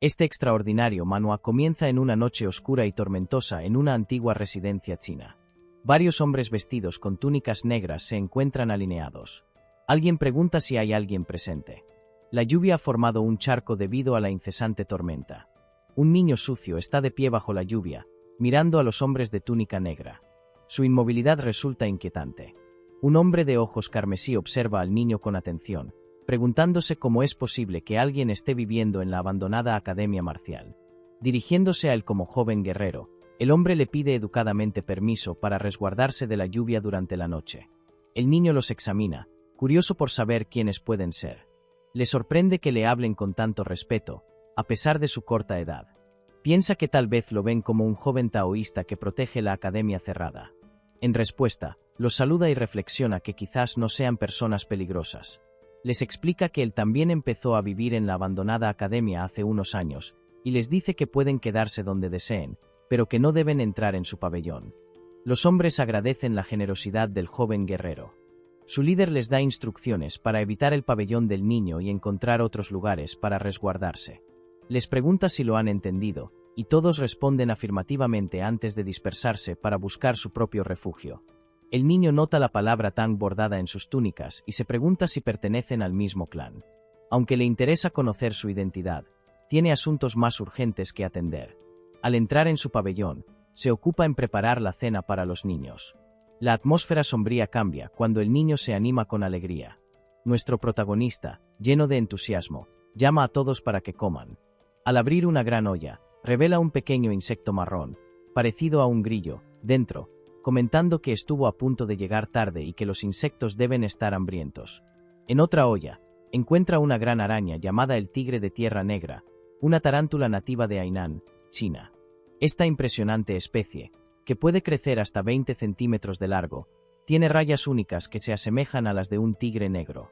Este extraordinario manhwa comienza en una noche oscura y tormentosa en una antigua residencia china. Varios hombres vestidos con túnicas negras se encuentran alineados. Alguien pregunta si hay alguien presente. La lluvia ha formado un charco debido a la incesante tormenta. Un niño sucio está de pie bajo la lluvia, mirando a los hombres de túnica negra. Su inmovilidad resulta inquietante. Un hombre de ojos carmesí observa al niño con atención, preguntándose cómo es posible que alguien esté viviendo en la abandonada academia marcial. Dirigiéndose a él como joven guerrero, el hombre le pide educadamente permiso para resguardarse de la lluvia durante la noche. El niño los examina, curioso por saber quiénes pueden ser. Le sorprende que le hablen con tanto respeto, a pesar de su corta edad. Piensa que tal vez lo ven como un joven taoísta que protege la academia cerrada. En respuesta, los saluda y reflexiona que quizás no sean personas peligrosas. Les explica que él también empezó a vivir en la abandonada academia hace unos años, y les dice que pueden quedarse donde deseen, pero que no deben entrar en su pabellón. Los hombres agradecen la generosidad del joven guerrero. Su líder les da instrucciones para evitar el pabellón del niño y encontrar otros lugares para resguardarse. Les pregunta si lo han entendido, y todos responden afirmativamente antes de dispersarse para buscar su propio refugio. El niño nota la palabra Tang bordada en sus túnicas y se pregunta si pertenecen al mismo clan. Aunque le interesa conocer su identidad, tiene asuntos más urgentes que atender. Al entrar en su pabellón, se ocupa en preparar la cena para los niños. La atmósfera sombría cambia cuando el niño se anima con alegría. Nuestro protagonista, lleno de entusiasmo, llama a todos para que coman. Al abrir una gran olla, revela un pequeño insecto marrón, parecido a un grillo, dentro, comentando que estuvo a punto de llegar tarde y que los insectos deben estar hambrientos. En otra olla, encuentra una gran araña llamada el tigre de tierra negra, una tarántula nativa de Hainan, China. Esta impresionante especie, que puede crecer hasta 20 centímetros de largo, tiene rayas únicas que se asemejan a las de un tigre negro.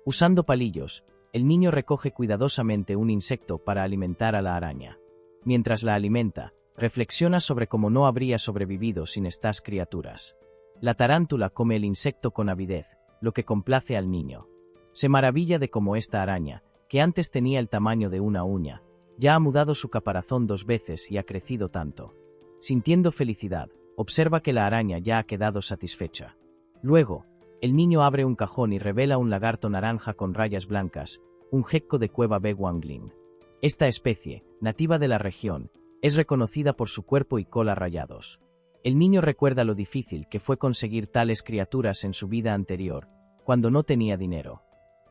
Usando palillos, el niño recoge cuidadosamente un insecto para alimentar a la araña. Mientras la alimenta, reflexiona sobre cómo no habría sobrevivido sin estas criaturas. La tarántula come el insecto con avidez, lo que complace al niño. Se maravilla de cómo esta araña, que antes tenía el tamaño de una uña, ya ha mudado su caparazón 2 veces y ha crecido tanto. Sintiendo felicidad, observa que la araña ya ha quedado satisfecha. Luego, el niño abre un cajón y revela un lagarto naranja con rayas blancas, un gecko de cueva Beguangling. Esta especie, nativa de la región, es reconocida por su cuerpo y cola rayados. El niño recuerda lo difícil que fue conseguir tales criaturas en su vida anterior, cuando no tenía dinero.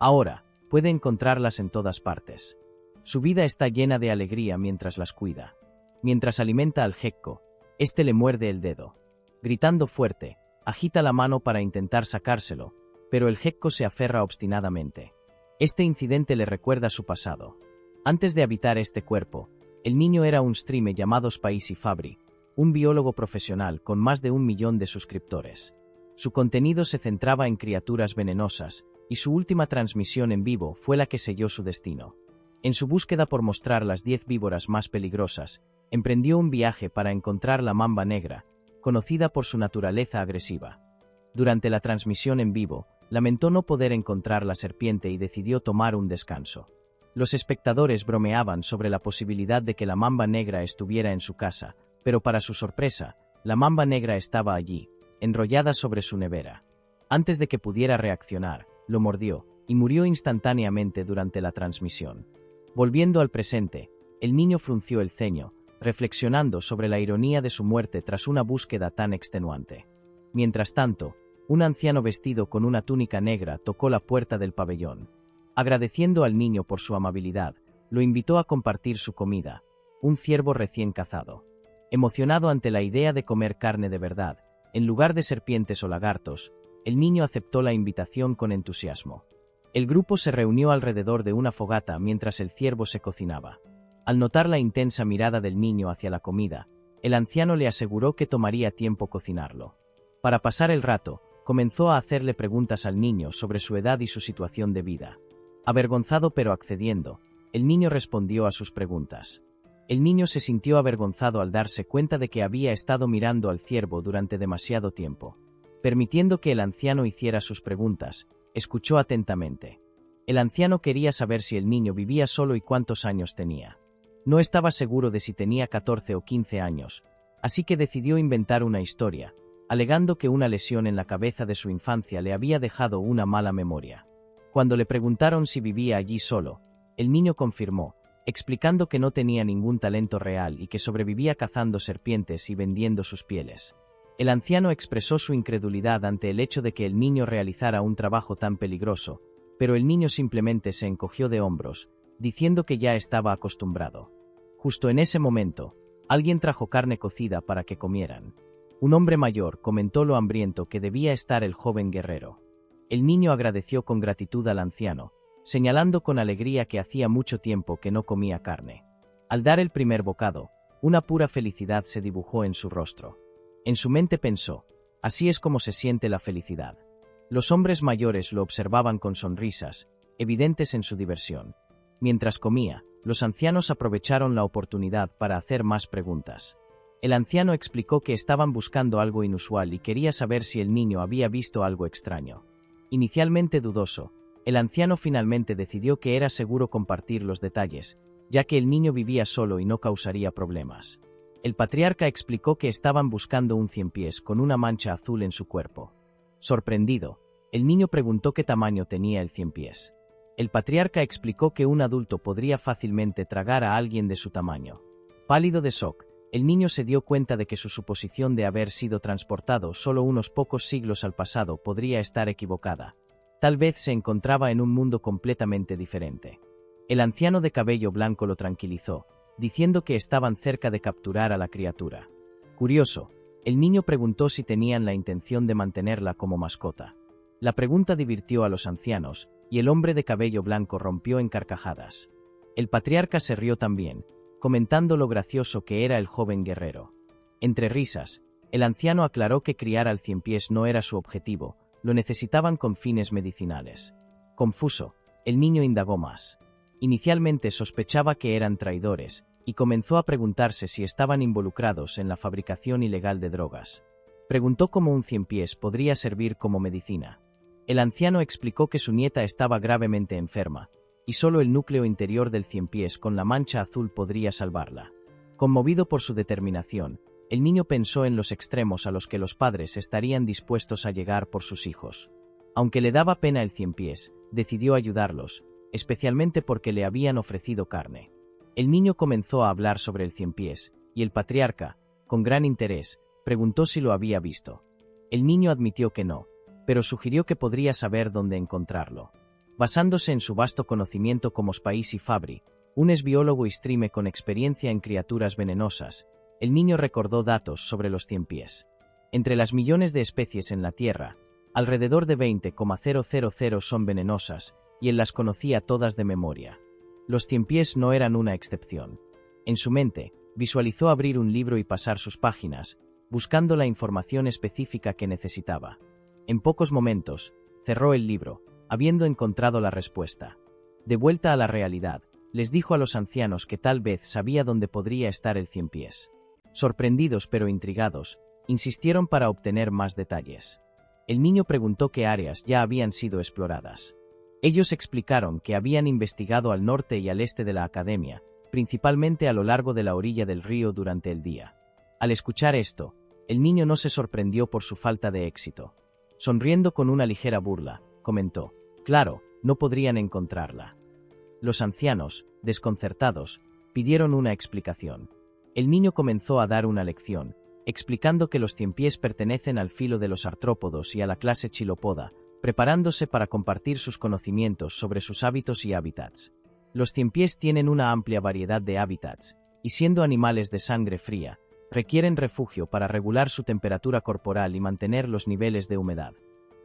Ahora, puede encontrarlas en todas partes. Su vida está llena de alegría mientras las cuida. Mientras alimenta al gecko, este le muerde el dedo. Gritando fuerte, agita la mano para intentar sacárselo, pero el gecko se aferra obstinadamente. Este incidente le recuerda su pasado. Antes de habitar este cuerpo, el niño era un streamer llamado Spicy Fabry, un biólogo profesional con más de 1 millón de suscriptores. Su contenido se centraba en criaturas venenosas, y su última transmisión en vivo fue la que selló su destino. En su búsqueda por mostrar las 10 víboras más peligrosas, emprendió un viaje para encontrar la mamba negra, conocida por su naturaleza agresiva. Durante la transmisión en vivo, lamentó no poder encontrar la serpiente y decidió tomar un descanso. Los espectadores bromeaban sobre la posibilidad de que la mamba negra estuviera en su casa, pero para su sorpresa, la mamba negra estaba allí, enrollada sobre su nevera. Antes de que pudiera reaccionar, lo mordió, y murió instantáneamente durante la transmisión. Volviendo al presente, el niño frunció el ceño, reflexionando sobre la ironía de su muerte tras una búsqueda tan extenuante. Mientras tanto, un anciano vestido con una túnica negra tocó la puerta del pabellón. Agradeciendo al niño por su amabilidad, lo invitó a compartir su comida, un ciervo recién cazado. Emocionado ante la idea de comer carne de verdad, en lugar de serpientes o lagartos, el niño aceptó la invitación con entusiasmo. El grupo se reunió alrededor de una fogata mientras el ciervo se cocinaba. Al notar la intensa mirada del niño hacia la comida, el anciano le aseguró que tomaría tiempo cocinarlo. Para pasar el rato, comenzó a hacerle preguntas al niño sobre su edad y su situación de vida. Avergonzado pero accediendo, el niño respondió a sus preguntas. El niño se sintió avergonzado al darse cuenta de que había estado mirando al ciervo durante demasiado tiempo. Permitiendo que el anciano hiciera sus preguntas, escuchó atentamente. El anciano quería saber si el niño vivía solo y cuántos años tenía. No estaba seguro de si tenía 14 o 15 años, así que decidió inventar una historia, alegando que una lesión en la cabeza de su infancia le había dejado una mala memoria. Cuando le preguntaron si vivía allí solo, el niño confirmó, explicando que no tenía ningún talento real y que sobrevivía cazando serpientes y vendiendo sus pieles. El anciano expresó su incredulidad ante el hecho de que el niño realizara un trabajo tan peligroso, pero el niño simplemente se encogió de hombros, diciendo que ya estaba acostumbrado. Justo en ese momento, alguien trajo carne cocida para que comieran. Un hombre mayor comentó lo hambriento que debía estar el joven guerrero. El niño agradeció con gratitud al anciano, señalando con alegría que hacía mucho tiempo que no comía carne. Al dar el primer bocado, una pura felicidad se dibujó en su rostro. En su mente pensó, así es como se siente la felicidad. Los hombres mayores lo observaban con sonrisas, evidentes en su diversión. Mientras comía, los ancianos aprovecharon la oportunidad para hacer más preguntas. El anciano explicó que estaban buscando algo inusual y quería saber si el niño había visto algo extraño. Inicialmente dudoso, el anciano finalmente decidió que era seguro compartir los detalles, ya que el niño vivía solo y no causaría problemas. El patriarca explicó que estaban buscando un ciempiés con una mancha azul en su cuerpo. Sorprendido, el niño preguntó qué tamaño tenía el ciempiés. El patriarca explicó que un adulto podría fácilmente tragar a alguien de su tamaño. Pálido de shock, el niño se dio cuenta de que su suposición de haber sido transportado solo unos pocos siglos al pasado podría estar equivocada. Tal vez se encontraba en un mundo completamente diferente. El anciano de cabello blanco lo tranquilizó, diciendo que estaban cerca de capturar a la criatura. Curioso, el niño preguntó si tenían la intención de mantenerla como mascota. La pregunta divirtió a los ancianos, y el hombre de cabello blanco rompió en carcajadas. El patriarca se rió también, comentando lo gracioso que era el joven guerrero. Entre risas, el anciano aclaró que criar al ciempiés no era su objetivo, lo necesitaban con fines medicinales. Confuso, el niño indagó más. Inicialmente sospechaba que eran traidores, y comenzó a preguntarse si estaban involucrados en la fabricación ilegal de drogas. Preguntó cómo un ciempiés podría servir como medicina. El anciano explicó que su nieta estaba gravemente enferma, y solo el núcleo interior del ciempiés con la mancha azul podría salvarla. Conmovido por su determinación, el niño pensó en los extremos a los que los padres estarían dispuestos a llegar por sus hijos. Aunque le daba pena el ciempiés, decidió ayudarlos, especialmente porque le habían ofrecido carne. El niño comenzó a hablar sobre el ciempiés, y el patriarca, con gran interés, preguntó si lo había visto. El niño admitió que no, pero sugirió que podría saber dónde encontrarlo. Basándose en su vasto conocimiento como Spaissi Fabri, un biólogo istrime con experiencia en criaturas venenosas, el niño recordó datos sobre los ciempiés. Entre las millones de especies en la Tierra, alrededor de 20,000 son venenosas, y él las conocía todas de memoria. Los ciempiés no eran una excepción. En su mente, visualizó abrir un libro y pasar sus páginas, buscando la información específica que necesitaba. En pocos momentos, cerró el libro, habiendo encontrado la respuesta. De vuelta a la realidad, les dijo a los ancianos que tal vez sabía dónde podría estar el ciempiés. Sorprendidos pero intrigados, insistieron para obtener más detalles. El niño preguntó qué áreas ya habían sido exploradas. Ellos explicaron que habían investigado al norte y al este de la academia, principalmente a lo largo de la orilla del río durante el día. Al escuchar esto, el niño no se sorprendió por su falta de éxito. Sonriendo con una ligera burla, comentó, «Claro, no podrían encontrarla». Los ancianos, desconcertados, pidieron una explicación. El niño comenzó a dar una lección, explicando que los ciempiés pertenecen al filo de los artrópodos y a la clase Chilopoda, preparándose para compartir sus conocimientos sobre sus hábitos y hábitats. Los ciempiés tienen una amplia variedad de hábitats, y siendo animales de sangre fría, requieren refugio para regular su temperatura corporal y mantener los niveles de humedad.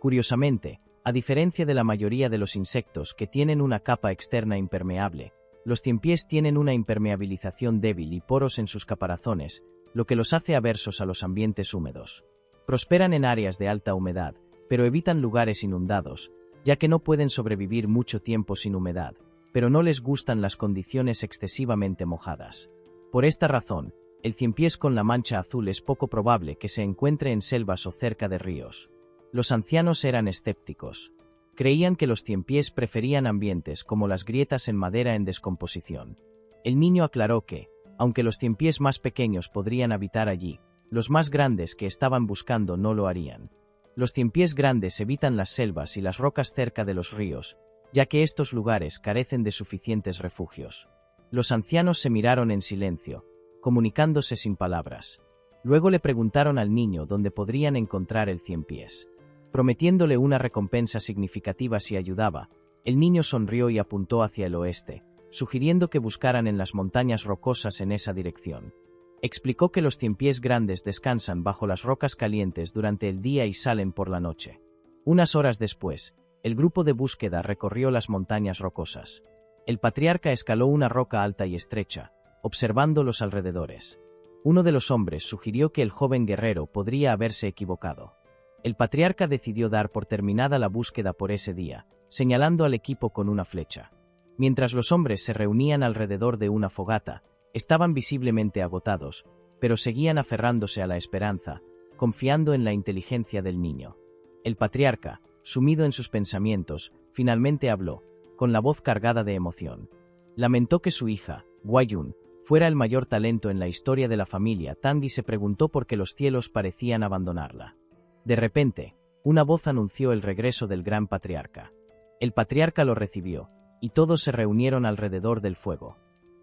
Curiosamente, a diferencia de la mayoría de los insectos que tienen una capa externa impermeable, los ciempiés tienen una impermeabilización débil y poros en sus caparazones, lo que los hace aversos a los ambientes húmedos. Prosperan en áreas de alta humedad, pero evitan lugares inundados, ya que no pueden sobrevivir mucho tiempo sin humedad, pero no les gustan las condiciones excesivamente mojadas. Por esta razón, el ciempiés con la mancha azul es poco probable que se encuentre en selvas o cerca de ríos. Los ancianos eran escépticos. Creían que los ciempiés preferían ambientes como las grietas en madera en descomposición. El niño aclaró que, aunque los ciempiés más pequeños podrían habitar allí, los más grandes que estaban buscando no lo harían. Los ciempiés grandes evitan las selvas y las rocas cerca de los ríos, ya que estos lugares carecen de suficientes refugios. Los ancianos se miraron en silencio, comunicándose sin palabras. Luego le preguntaron al niño dónde podrían encontrar el ciempiés. Prometiéndole una recompensa significativa si ayudaba, el niño sonrió y apuntó hacia el oeste, sugiriendo que buscaran en las montañas rocosas en esa dirección. Explicó que los ciempiés grandes descansan bajo las rocas calientes durante el día y salen por la noche. Unas horas después, el grupo de búsqueda recorrió las montañas rocosas. El patriarca escaló una roca alta y estrecha, observando los alrededores. Uno de los hombres sugirió que el joven guerrero podría haberse equivocado. El patriarca decidió dar por terminada la búsqueda por ese día, señalando al equipo con una flecha. Mientras los hombres se reunían alrededor de una fogata, estaban visiblemente agotados, pero seguían aferrándose a la esperanza, confiando en la inteligencia del niño. El patriarca, sumido en sus pensamientos, finalmente habló, con la voz cargada de emoción. Lamentó que su hija, Guayun, fuera el mayor talento en la historia de la familia Tang y se preguntó por qué los cielos parecían abandonarla. De repente, una voz anunció el regreso del gran patriarca. El patriarca lo recibió, y todos se reunieron alrededor del fuego.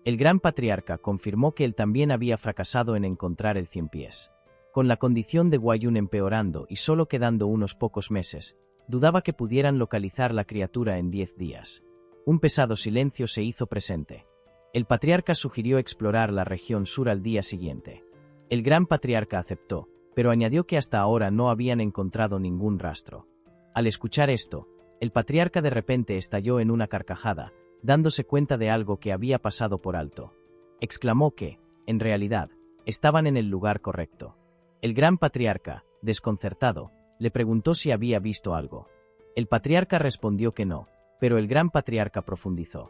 El gran patriarca confirmó que él también había fracasado en encontrar el ciempiés. Con la condición de Guayun empeorando y solo quedando unos pocos meses, dudaba que pudieran localizar la criatura en 10 días. Un pesado silencio se hizo presente. El patriarca sugirió explorar la región sur al día siguiente. El gran patriarca aceptó, pero añadió que hasta ahora no habían encontrado ningún rastro. Al escuchar esto, el patriarca de repente estalló en una carcajada, dándose cuenta de algo que había pasado por alto. Exclamó que, en realidad, estaban en el lugar correcto. El gran patriarca, desconcertado, le preguntó si había visto algo. El patriarca respondió que no, pero el gran patriarca profundizó.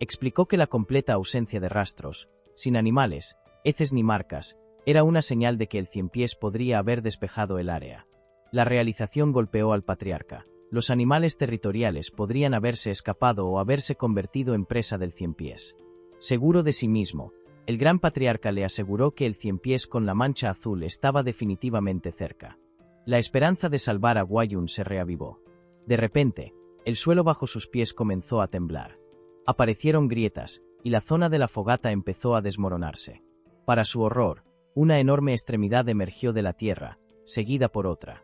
Explicó que la completa ausencia de rastros, sin animales, heces ni marcas, era una señal de que el ciempiés podría haber despejado el área. La realización golpeó al patriarca. Los animales territoriales podrían haberse escapado o haberse convertido en presa del ciempiés. Seguro de sí mismo, el gran patriarca le aseguró que el ciempiés con la mancha azul estaba definitivamente cerca. La esperanza de salvar a Guayun se reavivó. De repente, el suelo bajo sus pies comenzó a temblar. Aparecieron grietas, y la zona de la fogata empezó a desmoronarse. Para su horror, una enorme extremidad emergió de la tierra, seguida por otra.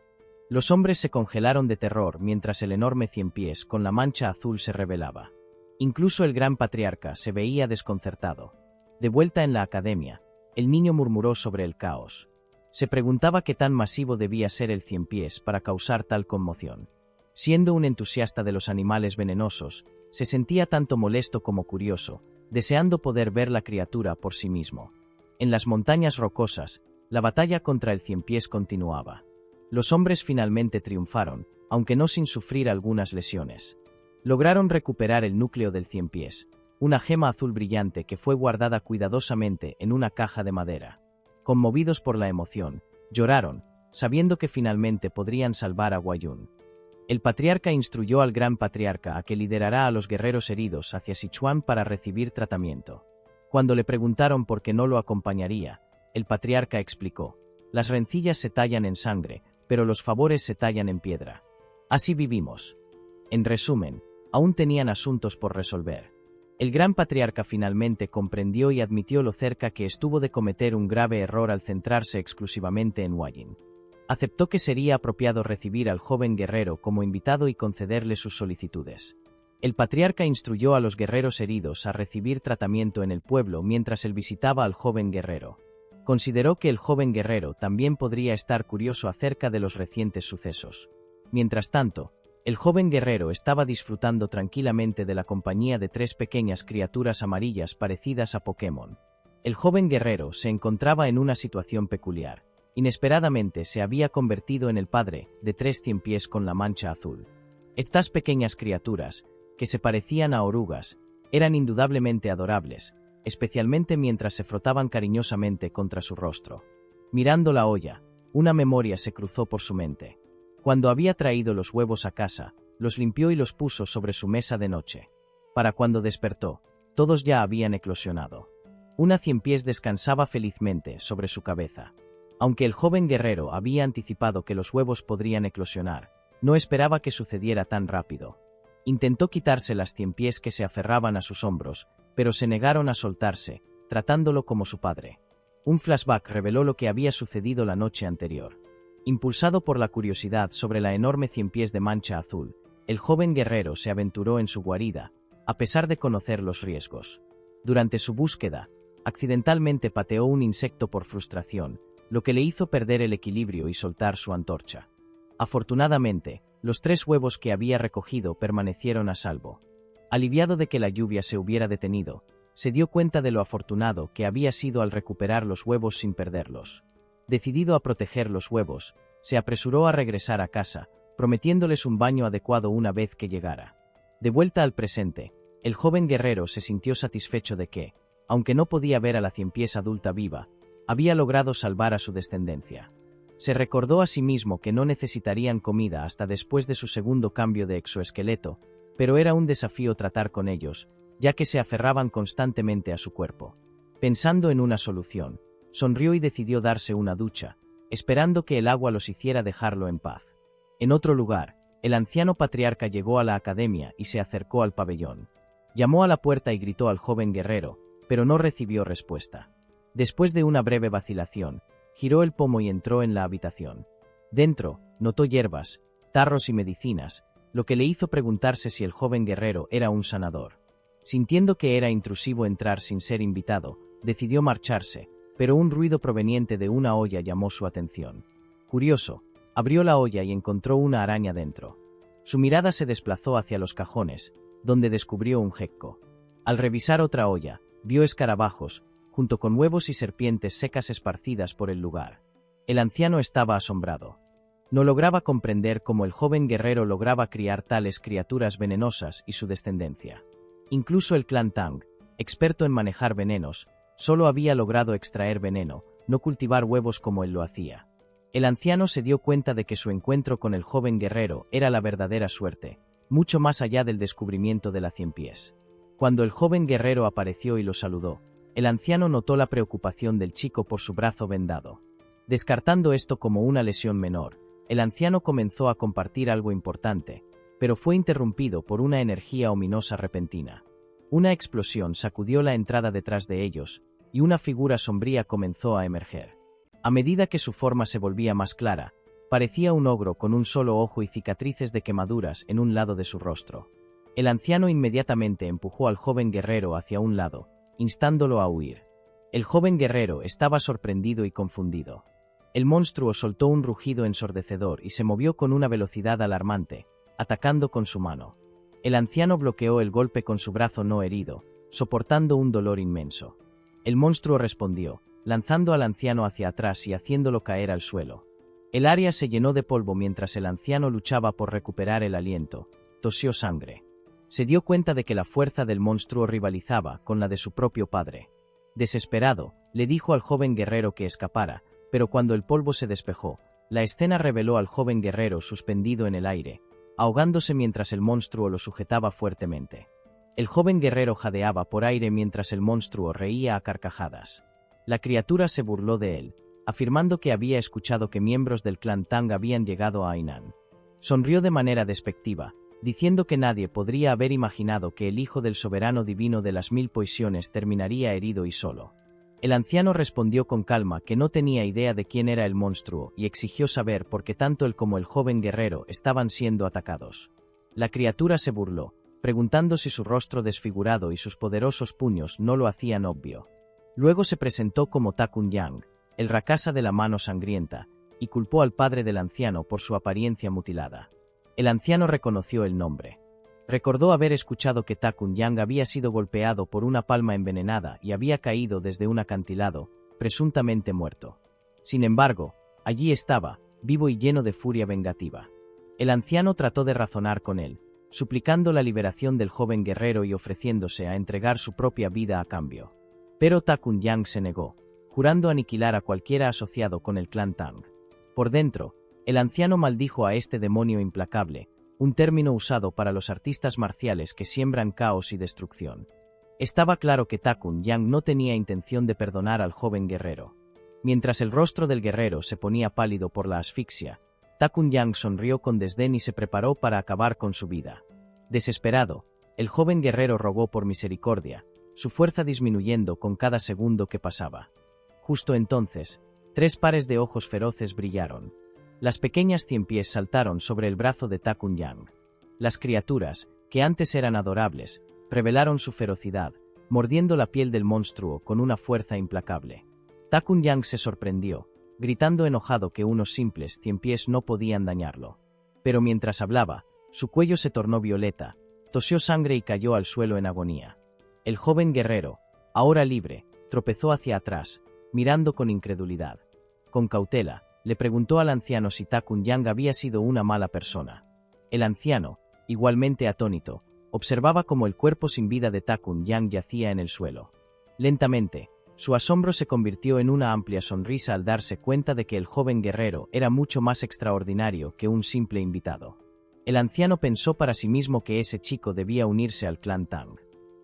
Los hombres se congelaron de terror mientras el enorme ciempiés con la mancha azul se revelaba. Incluso el gran patriarca se veía desconcertado. De vuelta en la academia, el niño murmuró sobre el caos. Se preguntaba qué tan masivo debía ser el ciempiés para causar tal conmoción. Siendo un entusiasta de los animales venenosos, se sentía tanto molesto como curioso, deseando poder ver la criatura por sí mismo. En las montañas rocosas, la batalla contra el ciempiés continuaba. Los hombres finalmente triunfaron, aunque no sin sufrir algunas lesiones. Lograron recuperar el núcleo del ciempiés, una gema azul brillante que fue guardada cuidadosamente en una caja de madera. Conmovidos por la emoción, lloraron, sabiendo que finalmente podrían salvar a Guayun. El patriarca instruyó al gran patriarca a que liderará a los guerreros heridos hacia Sichuan para recibir tratamiento. Cuando le preguntaron por qué no lo acompañaría, el patriarca explicó: las rencillas se tallan en sangre, pero los favores se tallan en piedra. Así vivimos. En resumen, aún tenían asuntos por resolver. El gran patriarca finalmente comprendió y admitió lo cerca que estuvo de cometer un grave error al centrarse exclusivamente en Guayun. Aceptó que sería apropiado recibir al joven guerrero como invitado y concederle sus solicitudes. El patriarca instruyó a los guerreros heridos a recibir tratamiento en el pueblo mientras él visitaba al joven guerrero. Consideró que el joven guerrero también podría estar curioso acerca de los recientes sucesos. Mientras tanto, el joven guerrero estaba disfrutando tranquilamente de la compañía de 3 pequeñas criaturas amarillas parecidas a Pokémon. El joven guerrero se encontraba en una situación peculiar. Inesperadamente se había convertido en el padre de 3 ciempiés con la mancha azul. Estas pequeñas criaturas, que se parecían a orugas, eran indudablemente adorables, especialmente mientras se frotaban cariñosamente contra su rostro. Mirando la olla, una memoria se cruzó por su mente. Cuando había traído los huevos a casa, los limpió y los puso sobre su mesa de noche. Para cuando despertó, Todos ya habían eclosionado. Una 100 pies descansaba felizmente sobre su cabeza. Aunque el joven guerrero había anticipado que los huevos podrían eclosionar, no esperaba que sucediera tan rápido. Intentó quitarse las 100 pies que se aferraban a sus hombros, pero se negaron a soltarse, tratándolo como su padre. Un flashback reveló lo que había sucedido la noche anterior. Impulsado por la curiosidad sobre la enorme 100 pies de mancha azul, el joven guerrero se aventuró en su guarida, a pesar de conocer los riesgos. Durante su búsqueda, accidentalmente pateó un insecto por frustración, lo que le hizo perder el equilibrio y soltar su antorcha. Afortunadamente, los 3 huevos que había recogido permanecieron a salvo. Aliviado de que la lluvia se hubiera detenido, se dio cuenta de lo afortunado que había sido al recuperar los huevos sin perderlos. Decidido a proteger los huevos, se apresuró a regresar a casa, prometiéndoles un baño adecuado una vez que llegara. De vuelta al presente, el joven guerrero se sintió satisfecho de que, aunque no podía ver a la 100 pies adulta viva, había logrado salvar a su descendencia. Se recordó a sí mismo que no necesitarían comida hasta después de su segundo cambio de exoesqueleto, pero era un desafío tratar con ellos, ya que se aferraban constantemente a su cuerpo. Pensando en una solución, sonrió y decidió darse una ducha, esperando que el agua los hiciera dejarlo en paz. En otro lugar, el anciano patriarca llegó a la academia y se acercó al pabellón. Llamó a la puerta y gritó al joven guerrero, pero no recibió respuesta. Después de una breve vacilación, giró el pomo y entró en la habitación. Dentro, notó hierbas, tarros y medicinas, lo que le hizo preguntarse si el joven guerrero era un sanador. Sintiendo que era intrusivo entrar sin ser invitado, decidió marcharse, pero un ruido proveniente de una olla llamó su atención. Curioso, abrió la olla y encontró una araña dentro. Su mirada se desplazó hacia los cajones, donde descubrió un gecko. Al revisar otra olla, vio escarabajos, junto con huevos y serpientes secas esparcidas por el lugar. El anciano estaba asombrado. No lograba comprender cómo el joven guerrero lograba criar tales criaturas venenosas y su descendencia. Incluso el clan Tang, experto en manejar venenos, solo había logrado extraer veneno, no cultivar huevos como él lo hacía. El anciano se dio cuenta de que su encuentro con el joven guerrero era la verdadera suerte, mucho más allá del descubrimiento de la 100 pies. Cuando el joven guerrero apareció y lo saludó, el anciano notó la preocupación del chico por su brazo vendado. Descartando esto como una lesión menor, el anciano comenzó a compartir algo importante, pero fue interrumpido por una energía ominosa repentina. Una explosión sacudió la entrada detrás de ellos, y una figura sombría comenzó a emerger. A medida que su forma se volvía más clara, parecía un ogro con un solo ojo y cicatrices de quemaduras en un lado de su rostro. El anciano inmediatamente empujó al joven guerrero hacia un lado, instándolo a huir. El joven guerrero estaba sorprendido y confundido. El monstruo soltó un rugido ensordecedor y se movió con una velocidad alarmante, atacando con su mano. El anciano bloqueó el golpe con su brazo no herido, soportando un dolor inmenso. El monstruo respondió, lanzando al anciano hacia atrás y haciéndolo caer al suelo. El área se llenó de polvo mientras el anciano luchaba por recuperar el aliento, tosió sangre. Se dio cuenta de que la fuerza del monstruo rivalizaba con la de su propio padre. Desesperado, le dijo al joven guerrero que escapara, pero cuando el polvo se despejó, la escena reveló al joven guerrero suspendido en el aire, ahogándose mientras el monstruo lo sujetaba fuertemente. El joven guerrero jadeaba por aire mientras el monstruo reía a carcajadas. La criatura se burló de él, afirmando que había escuchado que miembros del clan Tang habían llegado a Hainan. Sonrió de manera despectiva, diciendo que nadie podría haber imaginado que el hijo del soberano divino de las 1000 pociones terminaría herido y solo. El anciano respondió con calma que no tenía idea de quién era el monstruo y exigió saber por qué tanto él como el joven guerrero estaban siendo atacados. La criatura se burló, preguntando si su rostro desfigurado y sus poderosos puños no lo hacían obvio. Luego se presentó como Ta Kun Yang, el Rakasa de la mano sangrienta, y culpó al padre del anciano por su apariencia mutilada. El anciano reconoció el nombre. Recordó haber escuchado que Ta Kun Yang había sido golpeado por una palma envenenada y había caído desde un acantilado, presuntamente muerto. Sin embargo, allí estaba, vivo y lleno de furia vengativa. El anciano trató de razonar con él, suplicando la liberación del joven guerrero y ofreciéndose a entregar su propia vida a cambio. Pero Ta Kun Yang se negó, jurando aniquilar a cualquiera asociado con el clan Tang. Por dentro, el anciano maldijo a este demonio implacable, un término usado para los artistas marciales que siembran caos y destrucción. Estaba claro que Takun Yang no tenía intención de perdonar al joven guerrero. Mientras el rostro del guerrero se ponía pálido por la asfixia, Takun Yang sonrió con desdén y se preparó para acabar con su vida. Desesperado, el joven guerrero rogó por misericordia, su fuerza disminuyendo con cada segundo que pasaba. Justo entonces, 3 pares de ojos feroces brillaron. Las pequeñas 100 pies saltaron sobre el brazo de Takun Yang. Las criaturas, que antes eran adorables, revelaron su ferocidad, mordiendo la piel del monstruo con una fuerza implacable. Takun Yang se sorprendió, gritando enojado que unos simples 100 pies no podían dañarlo. Pero mientras hablaba, su cuello se tornó violeta, tosió sangre y cayó al suelo en agonía. El joven guerrero, ahora libre, tropezó hacia atrás, mirando con incredulidad. Con cautela, le preguntó al anciano si Takun Yang había sido una mala persona. El anciano, igualmente atónito, observaba cómo el cuerpo sin vida de Takun Yang yacía en el suelo. Lentamente, su asombro se convirtió en una amplia sonrisa al darse cuenta de que el joven guerrero era mucho más extraordinario que un simple invitado. El anciano pensó para sí mismo que ese chico debía unirse al clan Tang.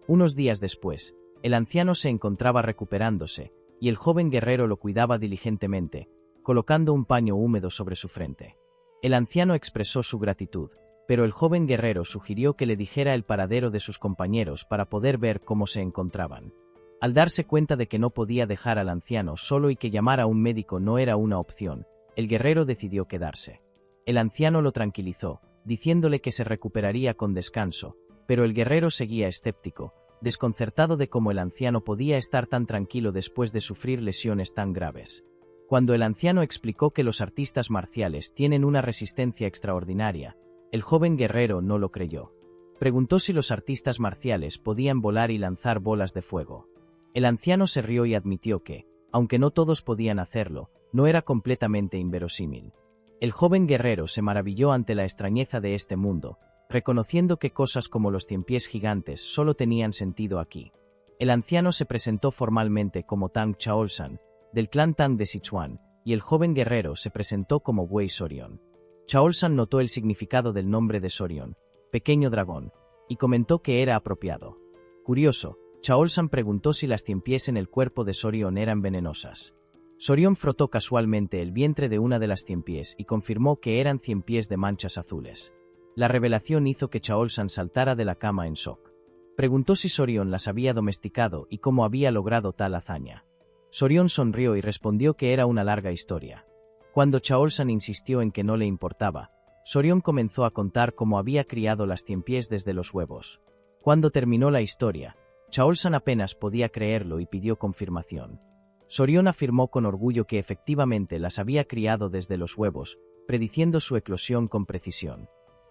Unos días después, el anciano se encontraba recuperándose, y el joven guerrero lo cuidaba diligentemente, colocando un paño húmedo sobre su frente. El anciano expresó su gratitud, pero el joven guerrero sugirió que le dijera el paradero de sus compañeros para poder ver cómo se encontraban. Al darse cuenta de que no podía dejar al anciano solo y que llamar a un médico no era una opción, el guerrero decidió quedarse. El anciano lo tranquilizó, diciéndole que se recuperaría con descanso, pero el guerrero seguía escéptico, desconcertado de cómo el anciano podía estar tan tranquilo después de sufrir lesiones tan graves. Cuando el anciano explicó que los artistas marciales tienen una resistencia extraordinaria, el joven guerrero no lo creyó. Preguntó si los artistas marciales podían volar y lanzar bolas de fuego. El anciano se rió y admitió que, aunque no todos podían hacerlo, no era completamente inverosímil. El joven guerrero se maravilló ante la extrañeza de este mundo, reconociendo que cosas como los 100 pies gigantes solo tenían sentido aquí. El anciano se presentó formalmente como Tang Chaolsan, del clan Tang de Sichuan, y el joven guerrero se presentó como Wei Sorion. Chaolsan notó el significado del nombre de Sorion, pequeño dragón, y comentó que era apropiado. Curioso, Chaolsan preguntó si las 100 pies en el cuerpo de Sorion eran venenosas. Sorion frotó casualmente el vientre de una de las 100 pies y confirmó que eran 100 pies de manchas azules. La revelación hizo que Chaolsan saltara de la cama en shock. Preguntó si Sorion las había domesticado y cómo había logrado tal hazaña. Sorion sonrió y respondió que era una larga historia. Cuando Chaolsan insistió en que no le importaba, Sorion comenzó a contar cómo había criado las 100 pies desde los huevos. Cuando terminó la historia, Chaolsan apenas podía creerlo y pidió confirmación. Sorion afirmó con orgullo que efectivamente las había criado desde los huevos, prediciendo su eclosión con precisión.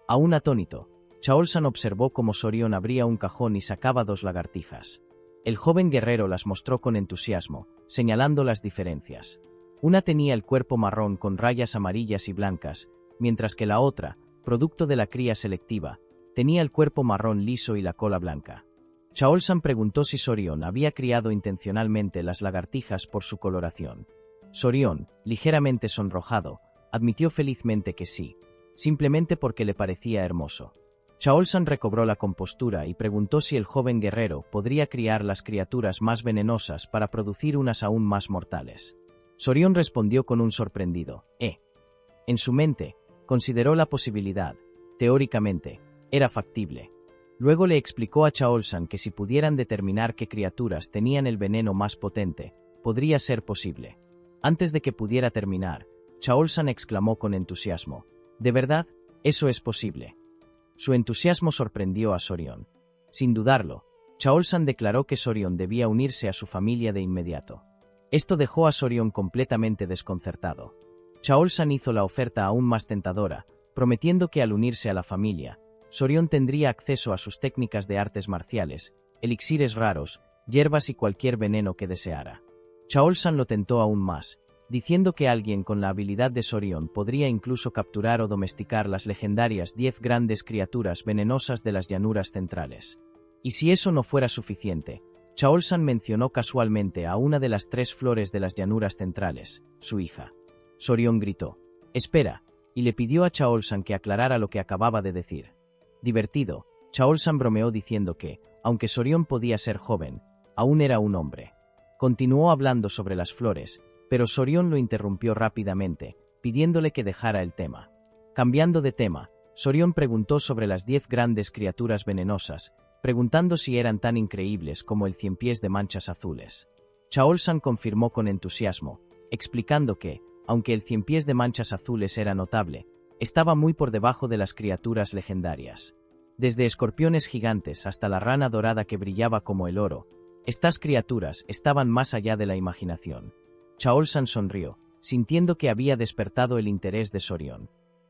Aún atónito, Chaolsan observó cómo Sorion abría un cajón y sacaba 2 lagartijas. El joven guerrero las mostró con entusiasmo, señalando las diferencias. Una tenía el cuerpo marrón con rayas amarillas y blancas, mientras que la otra, producto de la cría selectiva, tenía el cuerpo marrón liso y la cola blanca. Chaolsan preguntó si Sorion había criado intencionalmente las lagartijas por su coloración. Sorion, ligeramente sonrojado, admitió felizmente que sí, simplemente porque le parecía hermoso. Chaolsan recobró la compostura y preguntó si el joven guerrero podría criar las criaturas más venenosas para producir unas aún más mortales. Sorion respondió con un sorprendido En su mente, consideró la posibilidad, teóricamente, era factible. Luego le explicó a Chaolsan que si pudieran determinar qué criaturas tenían el veneno más potente, podría ser posible. Antes de que pudiera terminar, Chaolsan exclamó con entusiasmo: «¿De verdad? Eso es posible». Su entusiasmo sorprendió a Sorion. Sin dudarlo, Chaolsan declaró que Sorion debía unirse a su familia de inmediato. Esto dejó a Sorion completamente desconcertado. Chaolsan hizo la oferta aún más tentadora, prometiendo que al unirse a la familia, Sorion tendría acceso a sus técnicas de artes marciales, elixires raros, hierbas y cualquier veneno que deseara. Chaolsan lo tentó aún más, diciendo que alguien con la habilidad de Sorion podría incluso capturar o domesticar las legendarias 10 grandes criaturas venenosas de las llanuras centrales. Y si eso no fuera suficiente, Chaolsan mencionó casualmente a una de las 3 flores de las llanuras centrales, su hija. Sorion gritó: «¡Espera!», y le pidió a Chaolsan que aclarara lo que acababa de decir. Divertido, Chaolsan bromeó diciendo que, aunque Sorion podía ser joven, aún era un hombre. Continuó hablando sobre las flores, pero Sorion lo interrumpió rápidamente, pidiéndole que dejara el tema. Cambiando de tema, Sorion preguntó sobre las 10 grandes criaturas venenosas, preguntando si eran tan increíbles como el ciempiés de manchas azules. Chaol-san confirmó con entusiasmo, explicando que, aunque el ciempiés de manchas azules era notable, estaba muy por debajo de las criaturas legendarias. Desde escorpiones gigantes hasta la rana dorada que brillaba como el oro, estas criaturas estaban más allá de la imaginación. Chaol-san sonrió, sintiendo que había despertado el interés de Sorion.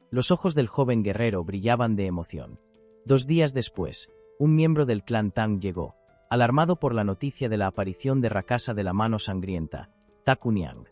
Los ojos del joven guerrero brillaban de emoción. 2 días después, un miembro del clan Tang llegó, alarmado por la noticia de la aparición de Rakasa de la mano sangrienta, Tak Uniang.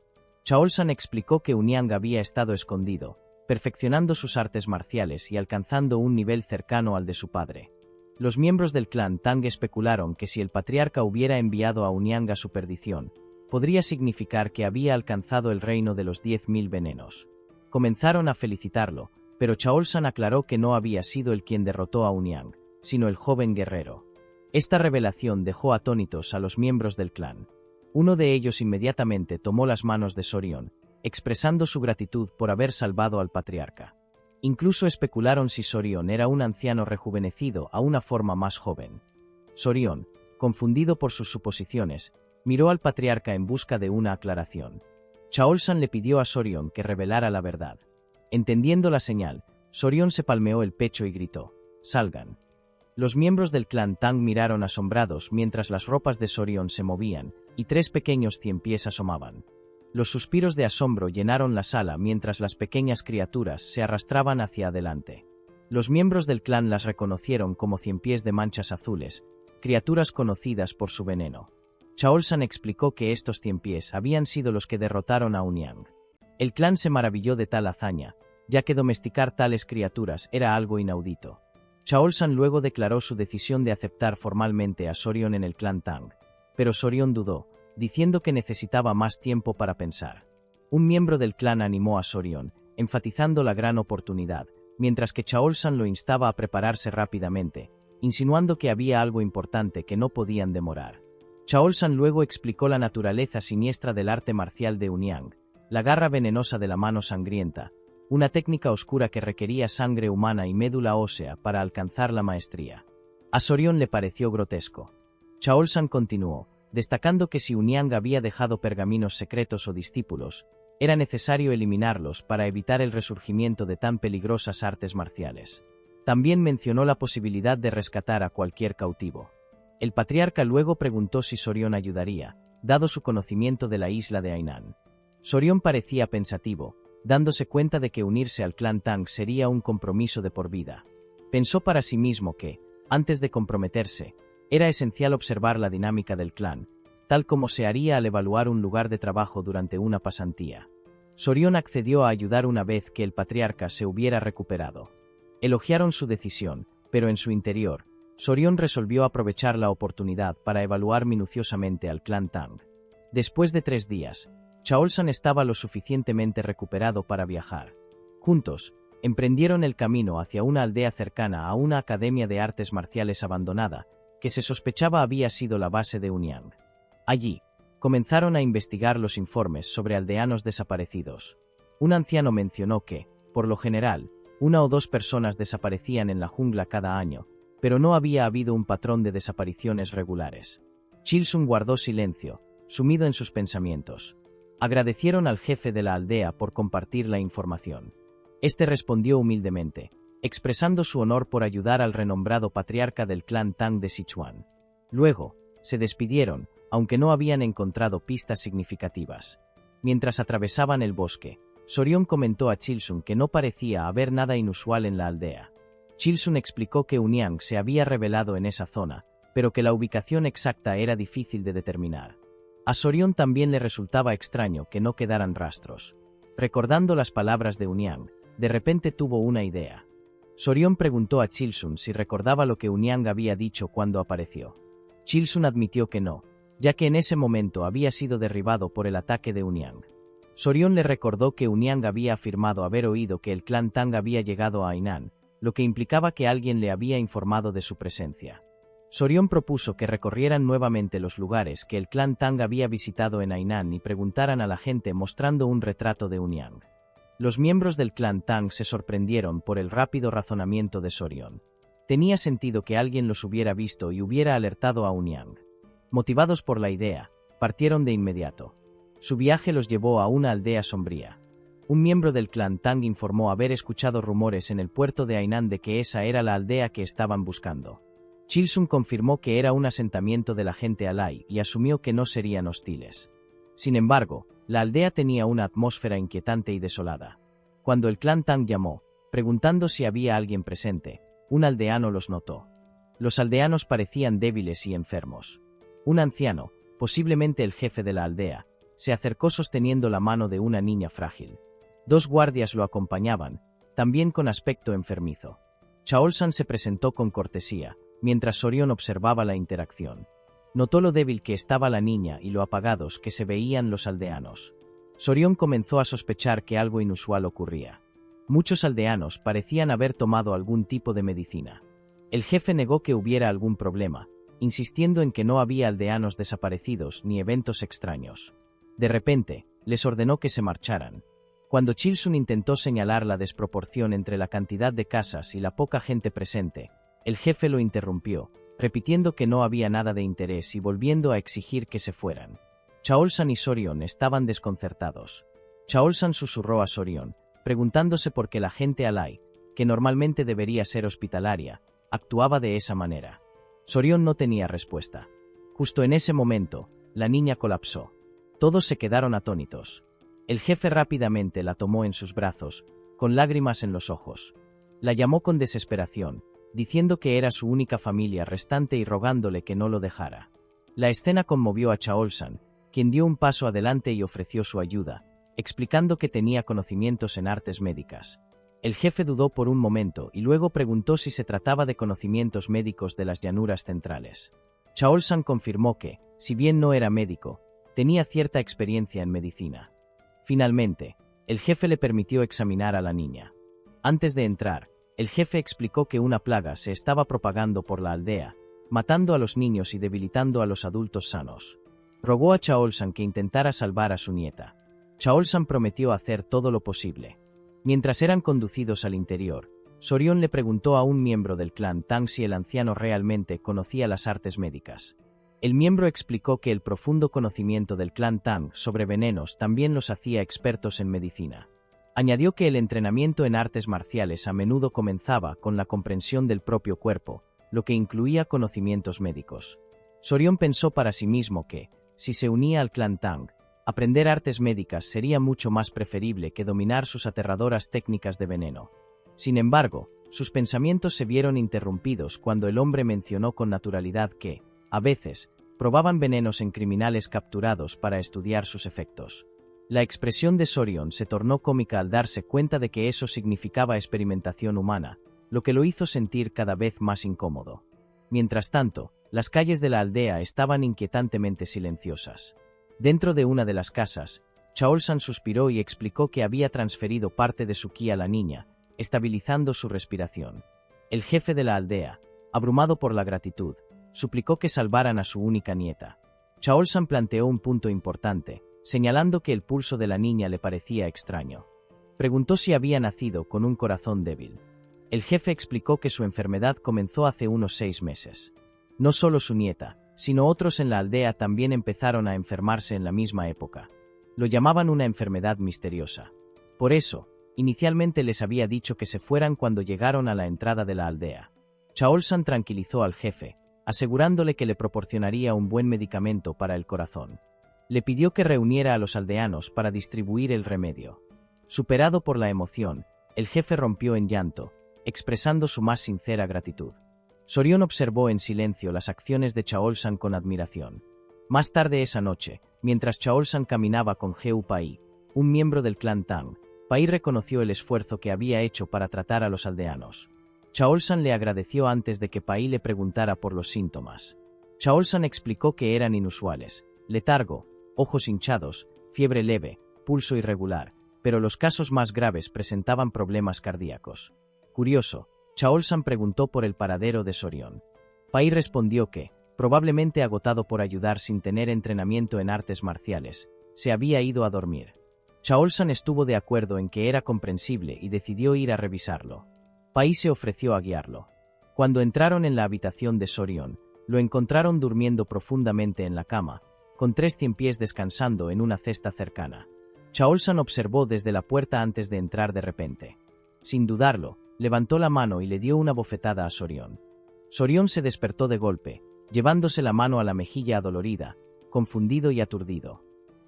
Chaol-san explicó que Uniang había estado escondido, perfeccionando sus artes marciales y alcanzando un nivel cercano al de su padre. Los miembros del clan Tang especularon que si el patriarca hubiera enviado a Uniang a su perdición, podría significar que había alcanzado el reino de los 10.000 venenos. Comenzaron a felicitarlo, pero Chaol-san aclaró que no había sido el quien derrotó a Uniang, sino el joven guerrero. Esta revelación dejó atónitos a los miembros del clan. Uno de ellos inmediatamente tomó las manos de Sorion, expresando su gratitud por haber salvado al patriarca. Incluso especularon si Sorion era un anciano rejuvenecido a una forma más joven. Sorion, confundido por sus suposiciones, miró al patriarca en busca de una aclaración. Chaol-san le pidió a Sorion que revelara la verdad. Entendiendo la señal, Sorion se palmeó el pecho y gritó: «¡Salgan!». Los miembros del clan Tang miraron asombrados mientras las ropas de Sorion se movían y 3 pequeños ciempiés asomaban. Los suspiros de asombro llenaron la sala mientras las pequeñas criaturas se arrastraban hacia adelante. Los miembros del clan las reconocieron como ciempiés de manchas azules, criaturas conocidas por su veneno. Chaol-san explicó que estos ciempiés habían sido los que derrotaron a Uniang. El clan se maravilló de tal hazaña, ya que domesticar tales criaturas era algo inaudito. Chaol-san luego declaró su decisión de aceptar formalmente a Sorion en el clan Tang, pero Sorion dudó, diciendo que necesitaba más tiempo para pensar. Un miembro del clan animó a Sorion, enfatizando la gran oportunidad, mientras que Chaol-san lo instaba a prepararse rápidamente, insinuando que había algo importante que no podían demorar. Chaol-san luego explicó la naturaleza siniestra del arte marcial de Uniang, la garra venenosa de la mano sangrienta, una técnica oscura que requería sangre humana y médula ósea para alcanzar la maestría. A Sorion le pareció grotesco. Chaol-san continuó, destacando que si Uniang había dejado pergaminos secretos o discípulos, era necesario eliminarlos para evitar el resurgimiento de tan peligrosas artes marciales. También mencionó la posibilidad de rescatar a cualquier cautivo. El patriarca luego preguntó si Sorion ayudaría, dado su conocimiento de la isla de Hainan. Sorion parecía pensativo, dándose cuenta de que unirse al clan Tang sería un compromiso de por vida. Pensó para sí mismo que, antes de comprometerse, era esencial observar la dinámica del clan, tal como se haría al evaluar un lugar de trabajo durante una pasantía. Sorion accedió a ayudar una vez que el patriarca se hubiera recuperado. Elogiaron su decisión, pero en su interior, Sorion resolvió aprovechar la oportunidad para evaluar minuciosamente al clan Tang. Después de 3 días, Chaol-san estaba lo suficientemente recuperado para viajar. Juntos, emprendieron el camino hacia una aldea cercana a una academia de artes marciales abandonada, que se sospechaba había sido la base de Uniang. Allí, comenzaron a investigar los informes sobre aldeanos desaparecidos. Un anciano mencionó que, por lo general, 1 o 2 personas desaparecían en la jungla cada año, pero no había habido un patrón de desapariciones regulares. Chilsun guardó silencio, sumido en sus pensamientos. Agradecieron al jefe de la aldea por compartir la información. Este respondió humildemente, expresando su honor por ayudar al renombrado patriarca del clan Tang de Sichuan. Luego, se despidieron, aunque no habían encontrado pistas significativas. Mientras atravesaban el bosque, Sorion comentó a Chilsun que no parecía haber nada inusual en la aldea. Chilsun explicó que Uniang se había revelado en esa zona, pero que la ubicación exacta era difícil de determinar. A Sorion también le resultaba extraño que no quedaran rastros. Recordando las palabras de Uniang, de repente tuvo una idea. Sorion preguntó a Chilsun si recordaba lo que Uniang había dicho cuando apareció. Chilsun admitió que no, ya que en ese momento había sido derribado por el ataque de Uniang. Sorion le recordó que Uniang había afirmado haber oído que el clan Tang había llegado a Hainan, lo que implicaba que alguien le había informado de su presencia. Sorion propuso que recorrieran nuevamente los lugares que el clan Tang había visitado en Hainan y preguntaran a la gente mostrando un retrato de Unyang. Los miembros del clan Tang se sorprendieron por el rápido razonamiento de Sorion. Tenía sentido que alguien los hubiera visto y hubiera alertado a Unyang. Motivados por la idea, partieron de inmediato. Su viaje los llevó a una aldea sombría. Un miembro del clan Tang informó haber escuchado rumores en el puerto de Hainan de que esa era la aldea que estaban buscando. Chilsung confirmó que era un asentamiento de la gente Alai y asumió que no serían hostiles. Sin embargo, la aldea tenía una atmósfera inquietante y desolada. Cuando el clan Tang llamó, preguntando si había alguien presente, un aldeano los notó. Los aldeanos parecían débiles y enfermos. Un anciano, posiblemente el jefe de la aldea, se acercó sosteniendo la mano de una niña frágil. 2 guardias lo acompañaban, también con aspecto enfermizo. Chaolsan se presentó con cortesía, mientras Sorion observaba la interacción. Notó lo débil que estaba la niña y lo apagados que se veían los aldeanos. Sorion comenzó a sospechar que algo inusual ocurría. Muchos aldeanos parecían haber tomado algún tipo de medicina. El jefe negó que hubiera algún problema, insistiendo en que no había aldeanos desaparecidos ni eventos extraños. De repente, les ordenó que se marcharan. Cuando Chilsun intentó señalar la desproporción entre la cantidad de casas y la poca gente presente, el jefe lo interrumpió, repitiendo que no había nada de interés y volviendo a exigir que se fueran. Chaolsan y Sorion estaban desconcertados. Chaolsan susurró a Sorion, preguntándose por qué la gente Alai, que normalmente debería ser hospitalaria, actuaba de esa manera. Sorion no tenía respuesta. Justo en ese momento, la niña colapsó. Todos se quedaron atónitos. El jefe rápidamente la tomó en sus brazos, con lágrimas en los ojos. La llamó con desesperación, diciendo que era su única familia restante y rogándole que no lo dejara. La escena conmovió a Chaolsan, quien dio un paso adelante y ofreció su ayuda, explicando que tenía conocimientos en artes médicas. El jefe dudó por un momento y luego preguntó si se trataba de conocimientos médicos de las llanuras centrales. Chaolsan confirmó que, si bien no era médico, tenía cierta experiencia en medicina. Finalmente, el jefe le permitió examinar a la niña. Antes de entrar, el jefe explicó que una plaga se estaba propagando por la aldea, matando a los niños y debilitando a los adultos sanos. Rogó a Chaolsan que intentara salvar a su nieta. Chaolsan prometió hacer todo lo posible. Mientras eran conducidos al interior, Sorion le preguntó a un miembro del clan Tang si el anciano realmente conocía las artes médicas. El miembro explicó que el profundo conocimiento del clan Tang sobre venenos también los hacía expertos en medicina. Añadió que el entrenamiento en artes marciales a menudo comenzaba con la comprensión del propio cuerpo, lo que incluía conocimientos médicos. Sorion pensó para sí mismo que, si se unía al clan Tang, aprender artes médicas sería mucho más preferible que dominar sus aterradoras técnicas de veneno. Sin embargo, sus pensamientos se vieron interrumpidos cuando el hombre mencionó con naturalidad que, a veces, probaban venenos en criminales capturados para estudiar sus efectos. La expresión de Sorion se tornó cómica al darse cuenta de que eso significaba experimentación humana, lo que lo hizo sentir cada vez más incómodo. Mientras tanto, las calles de la aldea estaban inquietantemente silenciosas. Dentro de una de las casas, Chaolsan suspiró y explicó que había transferido parte de su ki a la niña, estabilizando su respiración. El jefe de la aldea, abrumado por la gratitud, suplicó que salvaran a su única nieta. Chaolsan planteó un punto importante, señalando que el pulso de la niña le parecía extraño. Preguntó si había nacido con un corazón débil. El jefe explicó que su enfermedad comenzó hace unos 6 meses. No solo su nieta, sino otros en la aldea también empezaron a enfermarse en la misma época. Lo llamaban una enfermedad misteriosa. Por eso, inicialmente les había dicho que se fueran cuando llegaron a la entrada de la aldea. Chaolsan tranquilizó al jefe, asegurándole que le proporcionaría un buen medicamento para el corazón. Le pidió que reuniera a los aldeanos para distribuir el remedio. Superado por la emoción, el jefe rompió en llanto, expresando su más sincera gratitud. Sorion observó en silencio las acciones de Chaolsan con admiración. Más tarde esa noche, mientras Chaolsan caminaba con Geu Pai, un miembro del clan Tang, Pai reconoció el esfuerzo que había hecho para tratar a los aldeanos. Chaolsan le agradeció antes de que Pai le preguntara por los síntomas. Chaolsan explicó que eran inusuales: letargo, ojos hinchados, fiebre leve, pulso irregular, pero los casos más graves presentaban problemas cardíacos. Curioso, Chaolsan preguntó por el paradero de Sorion. Pai respondió que, probablemente agotado por ayudar sin tener entrenamiento en artes marciales, se había ido a dormir. Chaol-san estuvo de acuerdo en que era comprensible y decidió ir a revisarlo. Pai se ofreció a guiarlo. Cuando entraron en la habitación de Sorion, lo encontraron durmiendo profundamente en la cama, con 3 ciempiés descansando en una cesta cercana. Chaol-san observó desde la puerta antes de entrar de repente. Sin dudarlo, levantó la mano y le dio una bofetada a Sorion. Sorion se despertó de golpe, llevándose la mano a la mejilla adolorida, confundido y aturdido.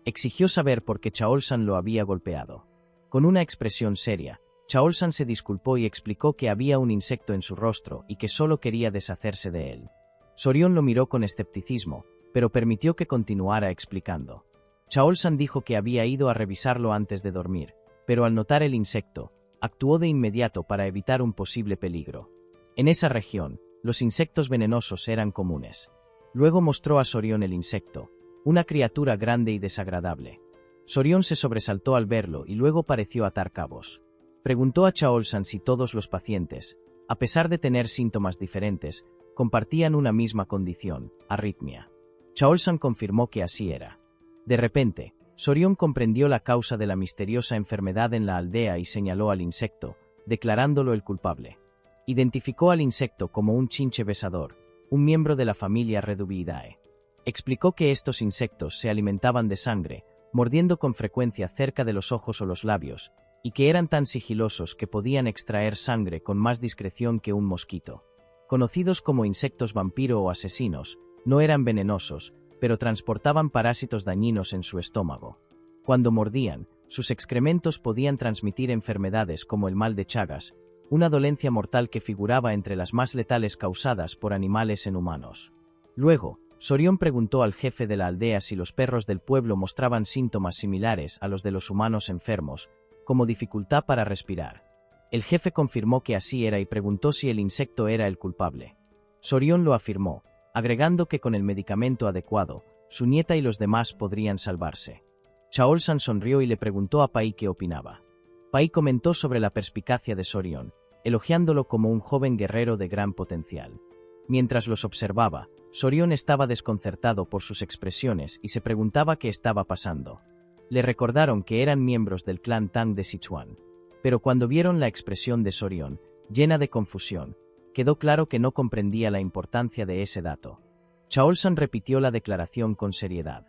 Exigió saber por qué Chaol-san lo había golpeado. Con una expresión seria, Chaol-san se disculpó y explicó que había un insecto en su rostro y que solo quería deshacerse de él. Sorion lo miró con escepticismo, pero permitió que continuara explicando. Chaol-san dijo que había ido a revisarlo antes de dormir, pero al notar el insecto, actuó de inmediato para evitar un posible peligro. En esa región, los insectos venenosos eran comunes. Luego mostró a Sorion el insecto, una criatura grande y desagradable. Sorion se sobresaltó al verlo y luego pareció atar cabos. Preguntó a Chaol-san si todos los pacientes, a pesar de tener síntomas diferentes, compartían una misma condición, arritmia. Chaol-san confirmó que así era. De repente, Sorion comprendió la causa de la misteriosa enfermedad en la aldea y señaló al insecto, declarándolo el culpable. Identificó al insecto como un chinche besador, un miembro de la familia Redubiidae. Explicó que estos insectos se alimentaban de sangre, mordiendo con frecuencia cerca de los ojos o los labios, y que eran tan sigilosos que podían extraer sangre con más discreción que un mosquito. Conocidos como insectos vampiro o asesinos, no eran venenosos, pero transportaban parásitos dañinos en su estómago. Cuando mordían, sus excrementos podían transmitir enfermedades como el mal de Chagas, una dolencia mortal que figuraba entre las más letales causadas por animales en humanos. Luego, Sorion preguntó al jefe de la aldea si los perros del pueblo mostraban síntomas similares a los de los humanos enfermos, como dificultad para respirar. El jefe confirmó que así era y preguntó si el insecto era el culpable. Sorion lo afirmó, agregando que con el medicamento adecuado, su nieta y los demás podrían salvarse. Chaol-san sonrió y le preguntó a Pai qué opinaba. Pai comentó sobre la perspicacia de Sorion, elogiándolo como un joven guerrero de gran potencial. Mientras los observaba, Sorion estaba desconcertado por sus expresiones y se preguntaba qué estaba pasando. Le recordaron que eran miembros del clan Tang de Sichuan. Pero cuando vieron la expresión de Sorion, llena de confusión, quedó claro que no comprendía la importancia de ese dato. Chaol-san repitió la declaración con seriedad.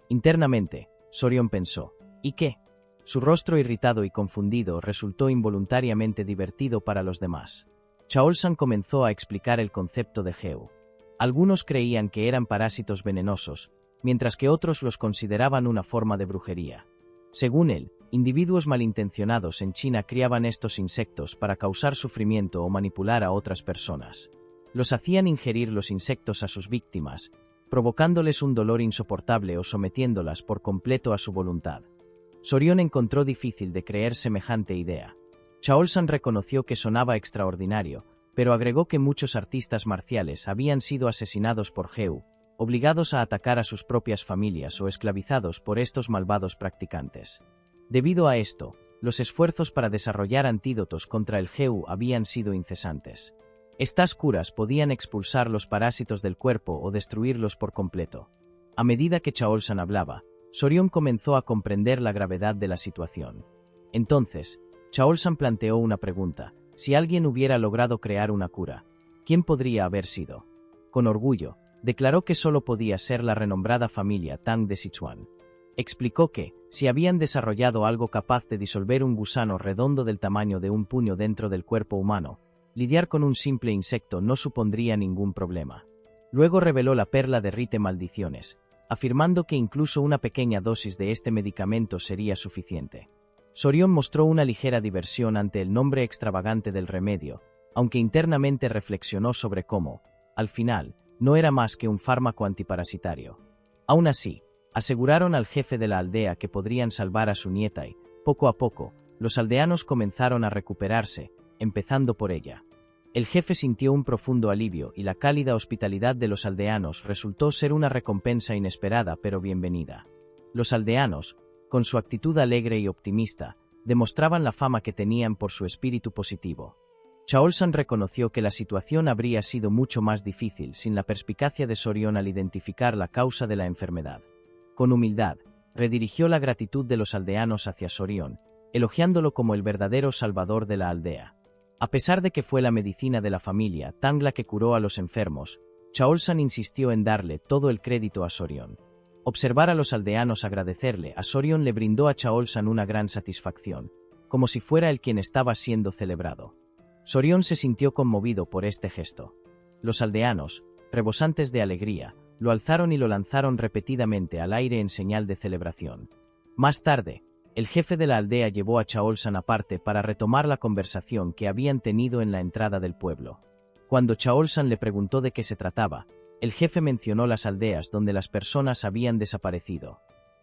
Internamente, Sorion pensó, ¿y qué? Su rostro irritado y confundido resultó involuntariamente divertido para los demás. Chaol-san comenzó a explicar el concepto de Geu. Algunos creían que eran parásitos venenosos, mientras que otros los consideraban una forma de brujería. Según él, individuos malintencionados en China criaban estos insectos para causar sufrimiento o manipular a otras personas. Los hacían ingerir los insectos a sus víctimas, provocándoles un dolor insoportable o sometiéndolas por completo a su voluntad. Sorion encontró difícil de creer semejante idea. Chaol-san reconoció que sonaba extraordinario, pero agregó que muchos artistas marciales habían sido asesinados por Geu, obligados a atacar a sus propias familias o esclavizados por estos malvados practicantes. Debido a esto, los esfuerzos para desarrollar antídotos contra el Geu habían sido incesantes. Estas curas podían expulsar los parásitos del cuerpo o destruirlos por completo. A medida que Chaol-san hablaba, Sorion comenzó a comprender la gravedad de la situación. Entonces, Chaol-san planteó una pregunta: si alguien hubiera logrado crear una cura, ¿quién podría haber sido? Con orgullo, declaró que solo podía ser la renombrada familia Tang de Sichuan. Explicó que, si habían desarrollado algo capaz de disolver un gusano redondo del tamaño de un puño dentro del cuerpo humano, lidiar con un simple insecto no supondría ningún problema. Luego reveló la perla derrite maldiciones, afirmando que incluso una pequeña dosis de este medicamento sería suficiente. Sorion mostró una ligera diversión ante el nombre extravagante del remedio, aunque internamente reflexionó sobre cómo, al final, no era más que un fármaco antiparasitario. Aún así, aseguraron al jefe de la aldea que podrían salvar a su nieta y, poco a poco, los aldeanos comenzaron a recuperarse, empezando por ella. El jefe sintió un profundo alivio y la cálida hospitalidad de los aldeanos resultó ser una recompensa inesperada pero bienvenida. Los aldeanos, con su actitud alegre y optimista, demostraban la fama que tenían por su espíritu positivo. Chaolsan reconoció que la situación habría sido mucho más difícil sin la perspicacia de Sorion al identificar la causa de la enfermedad. Con humildad, redirigió la gratitud de los aldeanos hacia Sorion, elogiándolo como el verdadero salvador de la aldea. A pesar de que fue la medicina de la familia Tang la que curó a los enfermos, Chaolsan insistió en darle todo el crédito a Sorion. Observar a los aldeanos agradecerle a Sorion le brindó a Chaolsan una gran satisfacción, como si fuera él quien estaba siendo celebrado. Sorion se sintió conmovido por este gesto. Los aldeanos, rebosantes de alegría, lo alzaron y lo lanzaron repetidamente al aire en señal de celebración. Más tarde, el jefe de la aldea llevó a Chaolsan aparte para retomar la conversación que habían tenido en la entrada del pueblo. Cuando Chaolsan le preguntó de qué se trataba, el jefe mencionó las aldeas donde las personas habían desaparecido.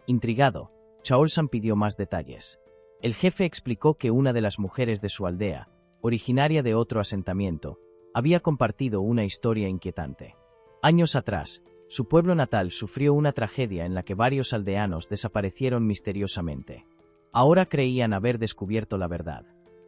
Intrigado, Chaolsan pidió más detalles. El jefe explicó que una de las mujeres de su aldea, originaria de otro asentamiento, había compartido una historia inquietante. Años atrás, su pueblo natal sufrió una tragedia en la que varios aldeanos desaparecieron misteriosamente. Ahora creían haber descubierto la verdad.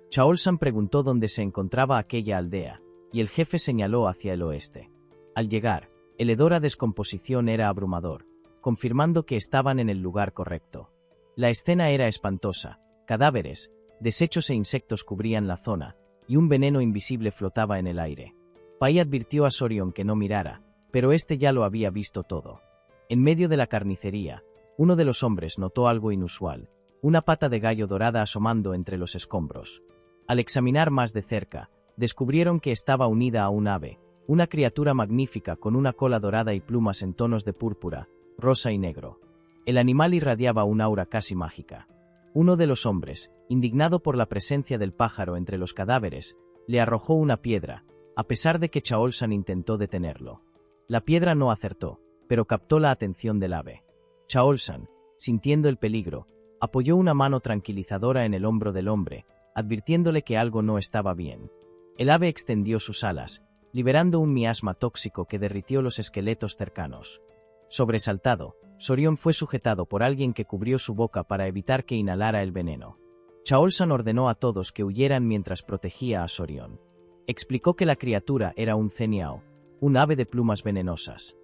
Chaolsan preguntó dónde se encontraba aquella aldea, y el jefe señaló hacia el oeste. Al llegar, el hedor a descomposición era abrumador, confirmando que estaban en el lugar correcto. La escena era espantosa: cadáveres, desechos e insectos cubrían la zona, y un veneno invisible flotaba en el aire. Pai advirtió a Sorion que no mirara, pero este ya lo había visto todo. En medio de la carnicería, uno de los hombres notó algo inusual: una pata de gallo dorada asomando entre los escombros. Al examinar más de cerca, descubrieron que estaba unida a un ave, una criatura magnífica con una cola dorada y plumas en tonos de púrpura, rosa y negro. El animal irradiaba un aura casi mágica. Uno de los hombres, indignado por la presencia del pájaro entre los cadáveres, le arrojó una piedra, a pesar de que Chaolsan intentó detenerlo. La piedra no acertó, pero captó la atención del ave. Chaolsan, sintiendo el peligro, apoyó una mano tranquilizadora en el hombro del hombre, advirtiéndole que algo no estaba bien. El ave extendió sus alas, liberando un miasma tóxico que derritió los esqueletos cercanos. Sobresaltado, Sorion fue sujetado por alguien que cubrió su boca para evitar que inhalara el veneno. Chaolsan ordenó a todos que huyeran mientras protegía a Sorion. Explicó que la criatura era un ceniao, un ave de plumas venenosas.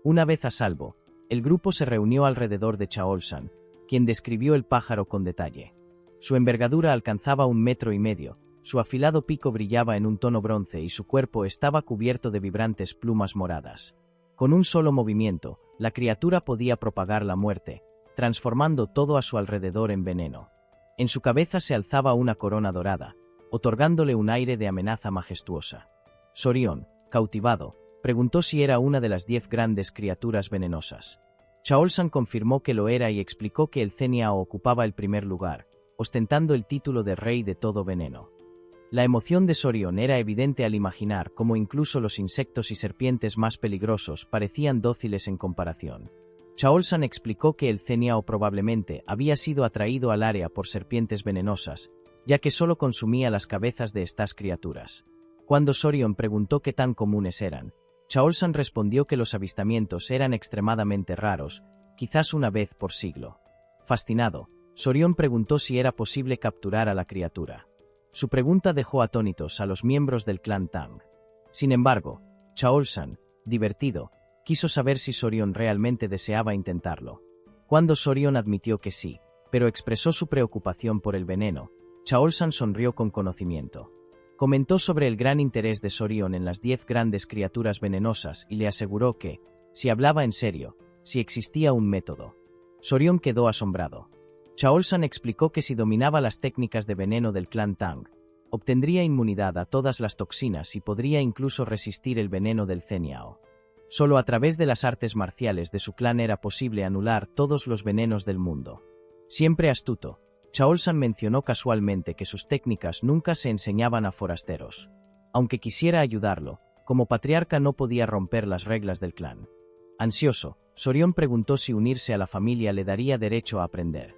Una vez a salvo, el grupo se reunió alrededor de Chaolsan, quien describió el pájaro con detalle. Su envergadura alcanzaba 1,5 metros, su afilado pico brillaba en un tono bronce y su cuerpo estaba cubierto de vibrantes plumas moradas. Con un solo movimiento, la criatura podía propagar la muerte, transformando todo a su alrededor en veneno. En su cabeza se alzaba una corona dorada, otorgándole un aire de amenaza majestuosa. Sorion, cautivado, preguntó si era una de las 10 grandes criaturas venenosas. Chaolsan confirmó que lo era y explicó que el ceniao ocupaba el primer lugar, ostentando el título de rey de todo veneno. La emoción de Sorion era evidente al imaginar cómo incluso los insectos y serpientes más peligrosos parecían dóciles en comparación. Chaolsan explicó que el ceniao probablemente había sido atraído al área por serpientes venenosas, ya que solo consumía las cabezas de estas criaturas. Cuando Sorion preguntó qué tan comunes eran, Chaolsan respondió que los avistamientos eran extremadamente raros, quizás una vez por siglo. Fascinado, Sorion preguntó si era posible capturar a la criatura. Su pregunta dejó atónitos a los miembros del clan Tang. Sin embargo, Chaolsan, divertido, quiso saber si Sorion realmente deseaba intentarlo. Cuando Sorion admitió que sí, pero expresó su preocupación por el veneno, Chaolsan sonrió con conocimiento. Comentó sobre el gran interés de Sorion en las 10 grandes criaturas venenosas y le aseguró que, si hablaba en serio, si existía un método. Sorion quedó asombrado. Chaolsan explicó que si dominaba las técnicas de veneno del clan Tang, obtendría inmunidad a todas las toxinas y podría incluso resistir el veneno del ceniao. Solo a través de las artes marciales de su clan era posible anular todos los venenos del mundo. Siempre astuto, Chaolsan mencionó casualmente que sus técnicas nunca se enseñaban a forasteros. Aunque quisiera ayudarlo, como patriarca no podía romper las reglas del clan. Ansioso, Sorion preguntó si unirse a la familia le daría derecho a aprender.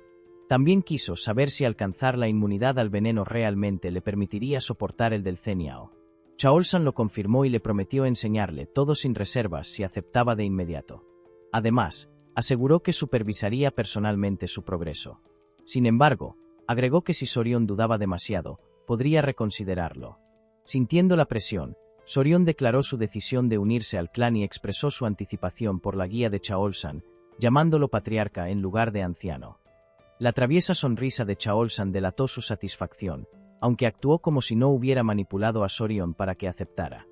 También quiso saber si alcanzar la inmunidad al veneno realmente le permitiría soportar el del ceniao. Chaolsan lo confirmó y le prometió enseñarle todo sin reservas si aceptaba de inmediato. Además, aseguró que supervisaría personalmente su progreso. Sin embargo, agregó que si Sorion dudaba demasiado, podría reconsiderarlo. Sintiendo la presión, Sorion declaró su decisión de unirse al clan y expresó su anticipación por la guía de Chaolsan, llamándolo patriarca en lugar de anciano. La traviesa sonrisa de Chaolsan delató su satisfacción, aunque actuó como si no hubiera manipulado a Sorion para que aceptara.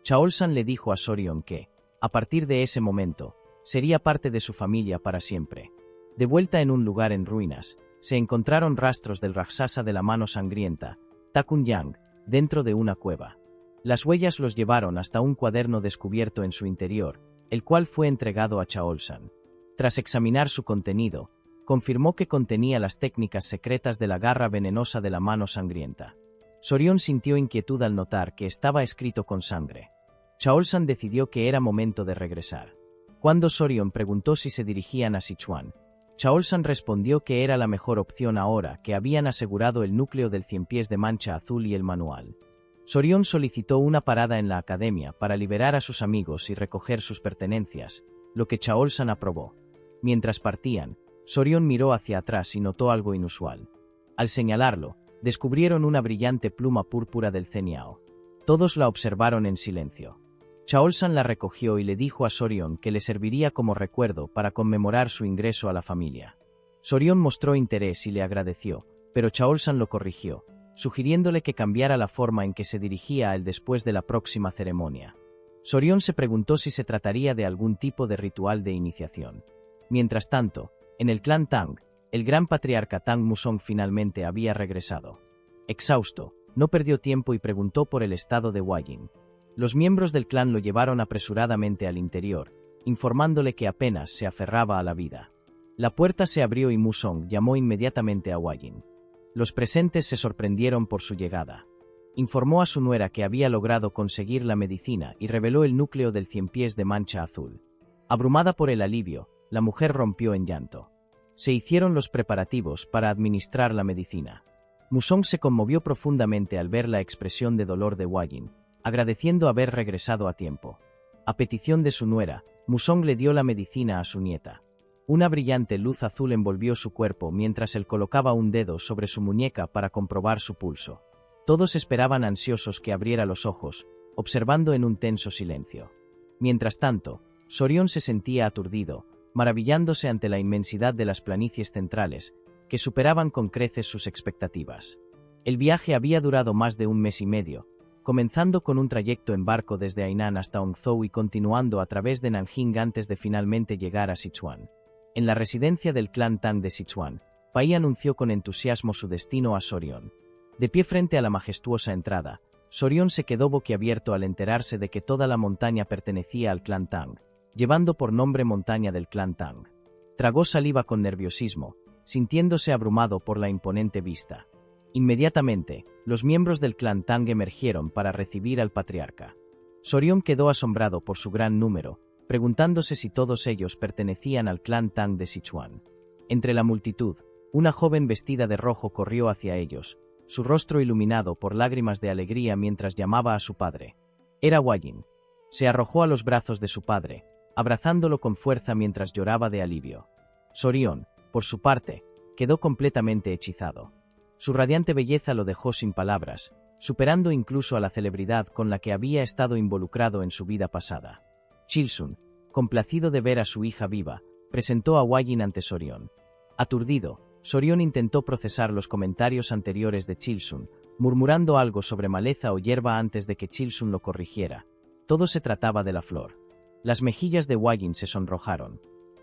Chaolsan le dijo a Sorion que, a partir de ese momento, sería parte de su familia para siempre. De vuelta en un lugar en ruinas, se encontraron rastros del Raksasa de la mano sangrienta, Takunyang, dentro de una cueva. Las huellas los llevaron hasta un cuaderno descubierto en su interior, el cual fue entregado a Chaolsan. Tras examinar su contenido, confirmó que contenía las técnicas secretas de la garra venenosa de la mano sangrienta. Sorion sintió inquietud al notar que estaba escrito con sangre. Chaolsan decidió que era momento de regresar. Cuando Sorion preguntó si se dirigían a Sichuan, Chaolsan respondió que era la mejor opción ahora que habían asegurado el núcleo del Cien Pies de Mancha Azul y el manual. Sorion solicitó una parada en la academia para liberar a sus amigos y recoger sus pertenencias, lo que Chaolsan aprobó. Mientras partían, Sorion miró hacia atrás y notó algo inusual. Al señalarlo, descubrieron una brillante pluma púrpura del Zeniao. Todos la observaron en silencio. Chaolsan la recogió y le dijo a Sorion que le serviría como recuerdo para conmemorar su ingreso a la familia. Sorion mostró interés y le agradeció, pero Chaolsan lo corrigió, sugiriéndole que cambiara la forma en que se dirigía a él después de la próxima ceremonia. Sorion se preguntó si se trataría de algún tipo de ritual de iniciación. Mientras tanto, en el clan Tang, el gran patriarca Tang Musong finalmente había regresado. Exhausto, no perdió tiempo y preguntó por el estado de Huayin. Los miembros del clan lo llevaron apresuradamente al interior, informándole que apenas se aferraba a la vida. La puerta se abrió y Musong llamó inmediatamente a Huayin. Los presentes se sorprendieron por su llegada. Informó a su nuera que había logrado conseguir la medicina y reveló el núcleo del Cien Pies de Mancha Azul. Abrumada por el alivio, la mujer rompió en llanto. Se hicieron los preparativos para administrar la medicina. Musong se conmovió profundamente al ver la expresión de dolor de Huayin, agradeciendo haber regresado a tiempo. A petición de su nuera, Musong le dio la medicina a su nieta. Una brillante luz azul envolvió su cuerpo mientras él colocaba un dedo sobre su muñeca para comprobar su pulso. Todos esperaban ansiosos que abriera los ojos, observando en un tenso silencio. Mientras tanto, Sorion se sentía aturdido, maravillándose ante la inmensidad de las planicies centrales, que superaban con creces sus expectativas. El viaje había durado más de un mes y medio, comenzando con un trayecto en barco desde Hainan hasta Hongzhou y continuando a través de Nanjing antes de finalmente llegar a Sichuan. En la residencia del clan Tang de Sichuan, Pai anunció con entusiasmo su destino a Sorion. De pie frente a la majestuosa entrada, Sorion se quedó boquiabierto al enterarse de que toda la montaña pertenecía al clan Tang, llevando por nombre Montaña del clan Tang. Tragó saliva con nerviosismo, sintiéndose abrumado por la imponente vista. Inmediatamente, los miembros del clan Tang emergieron para recibir al patriarca. Sorion quedó asombrado por su gran número, preguntándose si todos ellos pertenecían al clan Tang de Sichuan. Entre la multitud, una joven vestida de rojo corrió hacia ellos, su rostro iluminado por lágrimas de alegría mientras llamaba a su padre. Era Huayin. Se arrojó a los brazos de su padre, abrazándolo con fuerza mientras lloraba de alivio. Sorion, por su parte, quedó completamente hechizado. Su radiante belleza lo dejó sin palabras, superando incluso a la celebridad con la que había estado involucrado en su vida pasada. Chilsun, complacido de ver a su hija viva, presentó a Huayin ante Sorion. Aturdido, Sorion intentó procesar los comentarios anteriores de Chilsun, murmurando algo sobre maleza o hierba antes de que Chilsun lo corrigiera. Todo se trataba de la flor. Las mejillas de Huayin se sonrojaron.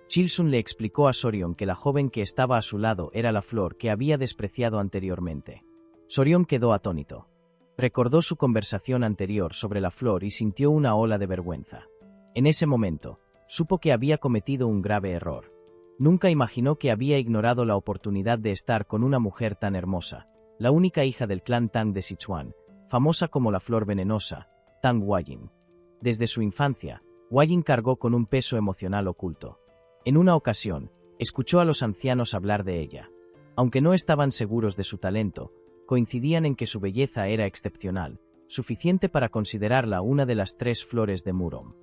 Chilsun le explicó a Sorion que la joven que estaba a su lado era la flor que había despreciado anteriormente. Sorion quedó atónito. Recordó su conversación anterior sobre la flor y sintió una ola de vergüenza. En ese momento, supo que había cometido un grave error. Nunca imaginó que había ignorado la oportunidad de estar con una mujer tan hermosa, la única hija del clan Tang de Sichuan, famosa como la flor venenosa, Tang Huayin. Desde su infancia, Huayin cargó con un peso emocional oculto. En una ocasión, escuchó a los ancianos hablar de ella. Aunque no estaban seguros de su talento, coincidían en que su belleza era excepcional, suficiente para considerarla una de las 3 flores de Murom.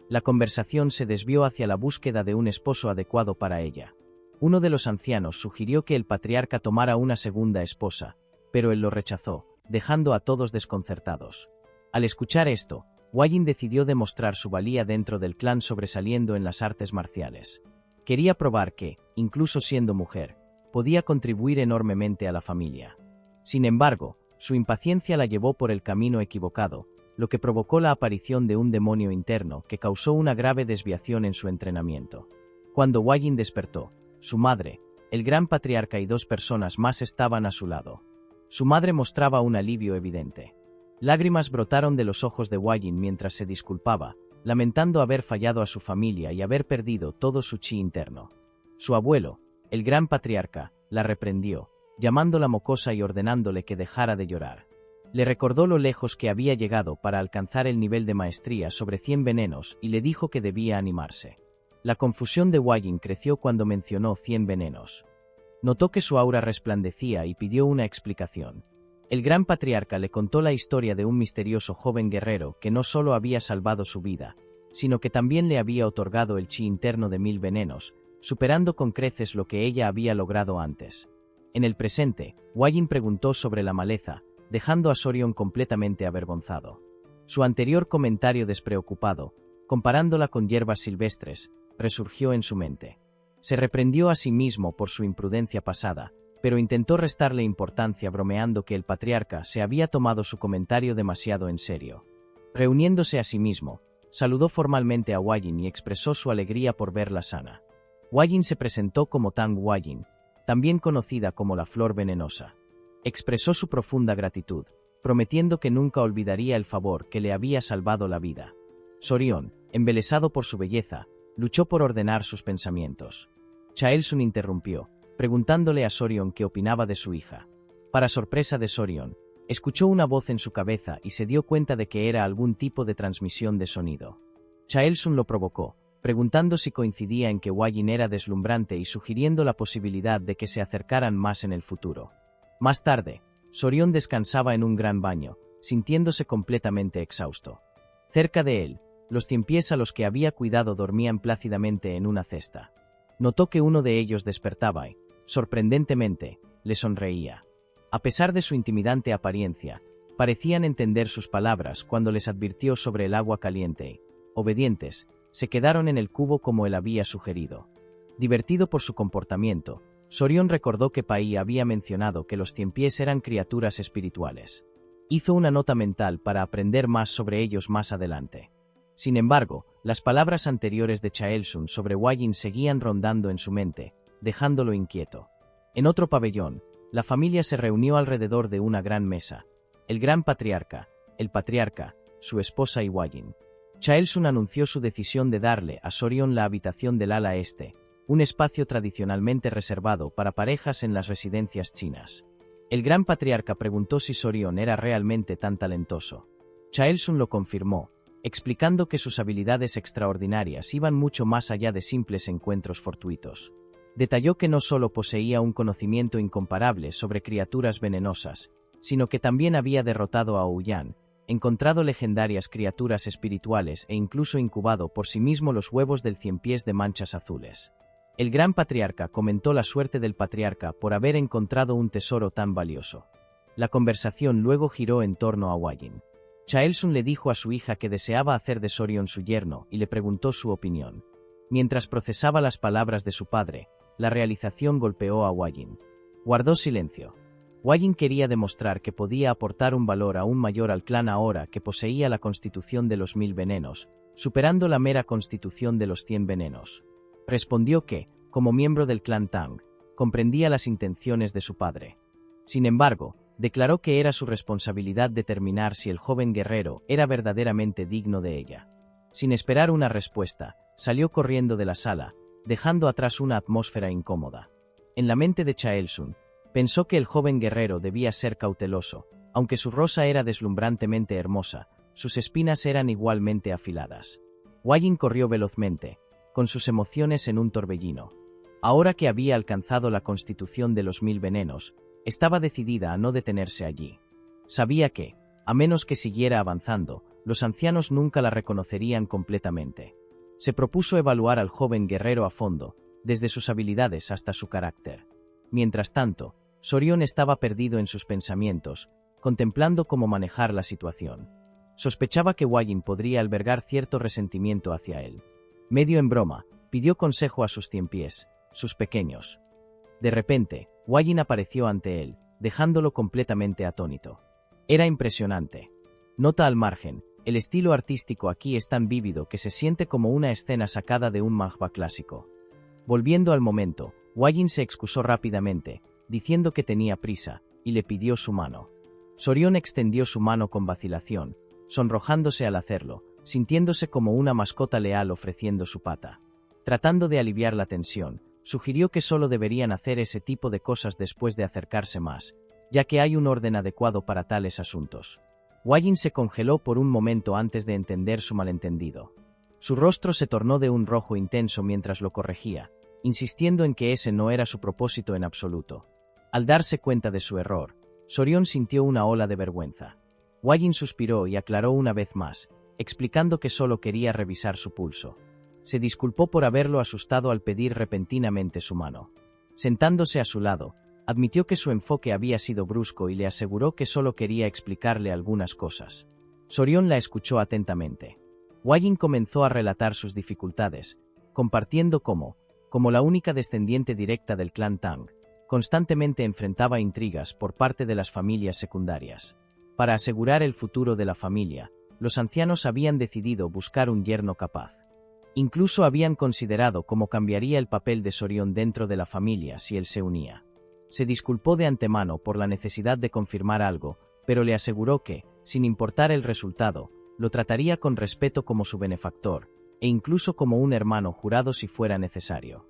La conversación se desvió hacia la búsqueda de un esposo adecuado para ella. Uno de los ancianos sugirió que el patriarca tomara una segunda esposa, pero él lo rechazó, dejando a todos desconcertados. Al escuchar esto, Hua-Jin decidió demostrar su valía dentro del clan sobresaliendo en las artes marciales. Quería probar que, incluso siendo mujer, podía contribuir enormemente a la familia. Sin embargo, su impaciencia la llevó por el camino equivocado, lo que provocó la aparición de un demonio interno que causó una grave desviación en su entrenamiento. Cuando Hua-Jin despertó, su madre, el gran patriarca y 2 personas más estaban a su lado. Su madre mostraba un alivio evidente. Lágrimas brotaron de los ojos de Hua-Jin mientras se disculpaba, lamentando haber fallado a su familia y haber perdido todo su chi interno. Su abuelo, el gran patriarca, la reprendió, llamándola mocosa y ordenándole que dejara de llorar. Le recordó lo lejos que había llegado para alcanzar el nivel de maestría sobre 100 venenos y le dijo que debía animarse. La confusión de Hua-Jin creció cuando mencionó 100 venenos. Notó que su aura resplandecía y pidió una explicación. El gran patriarca le contó la historia de un misterioso joven guerrero que no solo había salvado su vida, sino que también le había otorgado el chi interno de 1000 venenos, superando con creces lo que ella había logrado antes. En el presente, Hua-Jin preguntó sobre la maleza, dejando a Sorion completamente avergonzado. Su anterior comentario despreocupado, comparándola con hierbas silvestres, resurgió en su mente. Se reprendió a sí mismo por su imprudencia pasada, pero intentó restarle importancia bromeando que el patriarca se había tomado su comentario demasiado en serio. Reuniéndose a sí mismo, saludó formalmente a Hua-Jin y expresó su alegría por verla sana. Hua-Jin se presentó como Tang Hua-Jin, también conocida como la Flor Venenosa. Expresó su profunda gratitud, prometiendo que nunca olvidaría el favor que le había salvado la vida. Sorion, embelesado por su belleza, luchó por ordenar sus pensamientos. Chaelsun interrumpió, preguntándole a Sorion qué opinaba de su hija. Para sorpresa de Sorion, escuchó una voz en su cabeza y se dio cuenta de que era algún tipo de transmisión de sonido. Chaelsun lo provocó, preguntando si coincidía en que Hua-Jin era deslumbrante y sugiriendo la posibilidad de que se acercaran más en el futuro. Más tarde, Sorion descansaba en un gran baño, sintiéndose completamente exhausto. Cerca de él, los 100 pies a los que había cuidado dormían plácidamente en una cesta. Notó que uno de ellos despertaba y, sorprendentemente, le sonreía. A pesar de su intimidante apariencia, parecían entender sus palabras cuando les advirtió sobre el agua caliente y, obedientes, se quedaron en el cubo como él había sugerido. Divertido por su comportamiento, Sorion recordó que Pai había mencionado que los 100 pies eran criaturas espirituales. Hizo una nota mental para aprender más sobre ellos más adelante. Sin embargo, las palabras anteriores de Chaelsun sobre Hua-Jin seguían rondando en su mente, dejándolo inquieto. En otro pabellón, la familia se reunió alrededor de una gran mesa. El gran patriarca, el patriarca, su esposa y Hua-Jin. Chaelsun anunció su decisión de darle a Sorion la habitación del ala este, un espacio tradicionalmente reservado para parejas en las residencias chinas. El gran patriarca preguntó si Sorion era realmente tan talentoso. Chaelsun lo confirmó, explicando que sus habilidades extraordinarias iban mucho más allá de simples encuentros fortuitos. Detalló que no solo poseía un conocimiento incomparable sobre criaturas venenosas, sino que también había derrotado a Ouyang, encontrado legendarias criaturas espirituales e incluso incubado por sí mismo los huevos del 100 pies de manchas azules. El gran patriarca comentó la suerte del patriarca por haber encontrado un tesoro tan valioso. La conversación luego giró en torno a Hua-Jin. Chaelsun le dijo a su hija que deseaba hacer de Sorion su yerno y le preguntó su opinión. Mientras procesaba las palabras de su padre, la realización golpeó a Hua-Jin. Guardó silencio. Hua-Jin quería demostrar que podía aportar un valor aún mayor al clan ahora que poseía la constitución de los 1000 venenos, superando la mera constitución de los 100 venenos. Respondió que, como miembro del clan Tang, comprendía las intenciones de su padre. Sin embargo, declaró que era su responsabilidad determinar si el joven guerrero era verdaderamente digno de ella. Sin esperar una respuesta, salió corriendo de la sala, dejando atrás una atmósfera incómoda. En la mente de Chaelsun, pensó que el joven guerrero debía ser cauteloso, aunque su rosa era deslumbrantemente hermosa, sus espinas eran igualmente afiladas. Hua-Jin corrió velozmente, con sus emociones en un torbellino. Ahora que había alcanzado la constitución de los 1000 venenos, estaba decidida a no detenerse allí. Sabía que, a menos que siguiera avanzando, los ancianos nunca la reconocerían completamente. Se propuso evaluar al joven guerrero a fondo, desde sus habilidades hasta su carácter. Mientras tanto, Sorion estaba perdido en sus pensamientos, contemplando cómo manejar la situación. Sospechaba que Wajin podría albergar cierto resentimiento hacia él. Medio en broma, pidió consejo a sus ciempiés, sus pequeños. De repente, Wajin apareció ante él, dejándolo completamente atónito. Era impresionante. Nota al margen, el estilo artístico aquí es tan vívido que se siente como una escena sacada de un manga clásico. Volviendo al momento, Wajin se excusó rápidamente, diciendo que tenía prisa, y le pidió su mano. Sorion extendió su mano con vacilación, sonrojándose al hacerlo, sintiéndose como una mascota leal ofreciendo su pata. Tratando de aliviar la tensión, sugirió que solo deberían hacer ese tipo de cosas después de acercarse más, ya que hay un orden adecuado para tales asuntos. Wajin se congeló por un momento antes de entender su malentendido. Su rostro se tornó de un rojo intenso mientras lo corregía, insistiendo en que ese no era su propósito en absoluto. Al darse cuenta de su error, Sorion sintió una ola de vergüenza. Wajin suspiró y aclaró una vez más, explicando que solo quería revisar su pulso. Se disculpó por haberlo asustado al pedir repentinamente su mano. Sentándose a su lado, admitió que su enfoque había sido brusco y le aseguró que solo quería explicarle algunas cosas. Sorion la escuchó atentamente. Wajin comenzó a relatar sus dificultades, compartiendo cómo, como la única descendiente directa del clan Tang, constantemente enfrentaba intrigas por parte de las familias secundarias. Para asegurar el futuro de la familia, los ancianos habían decidido buscar un yerno capaz. Incluso habían considerado cómo cambiaría el papel de Sorion dentro de la familia si él se unía. Se disculpó de antemano por la necesidad de confirmar algo, pero le aseguró que, sin importar el resultado, lo trataría con respeto como su benefactor, e incluso como un hermano jurado si fuera necesario.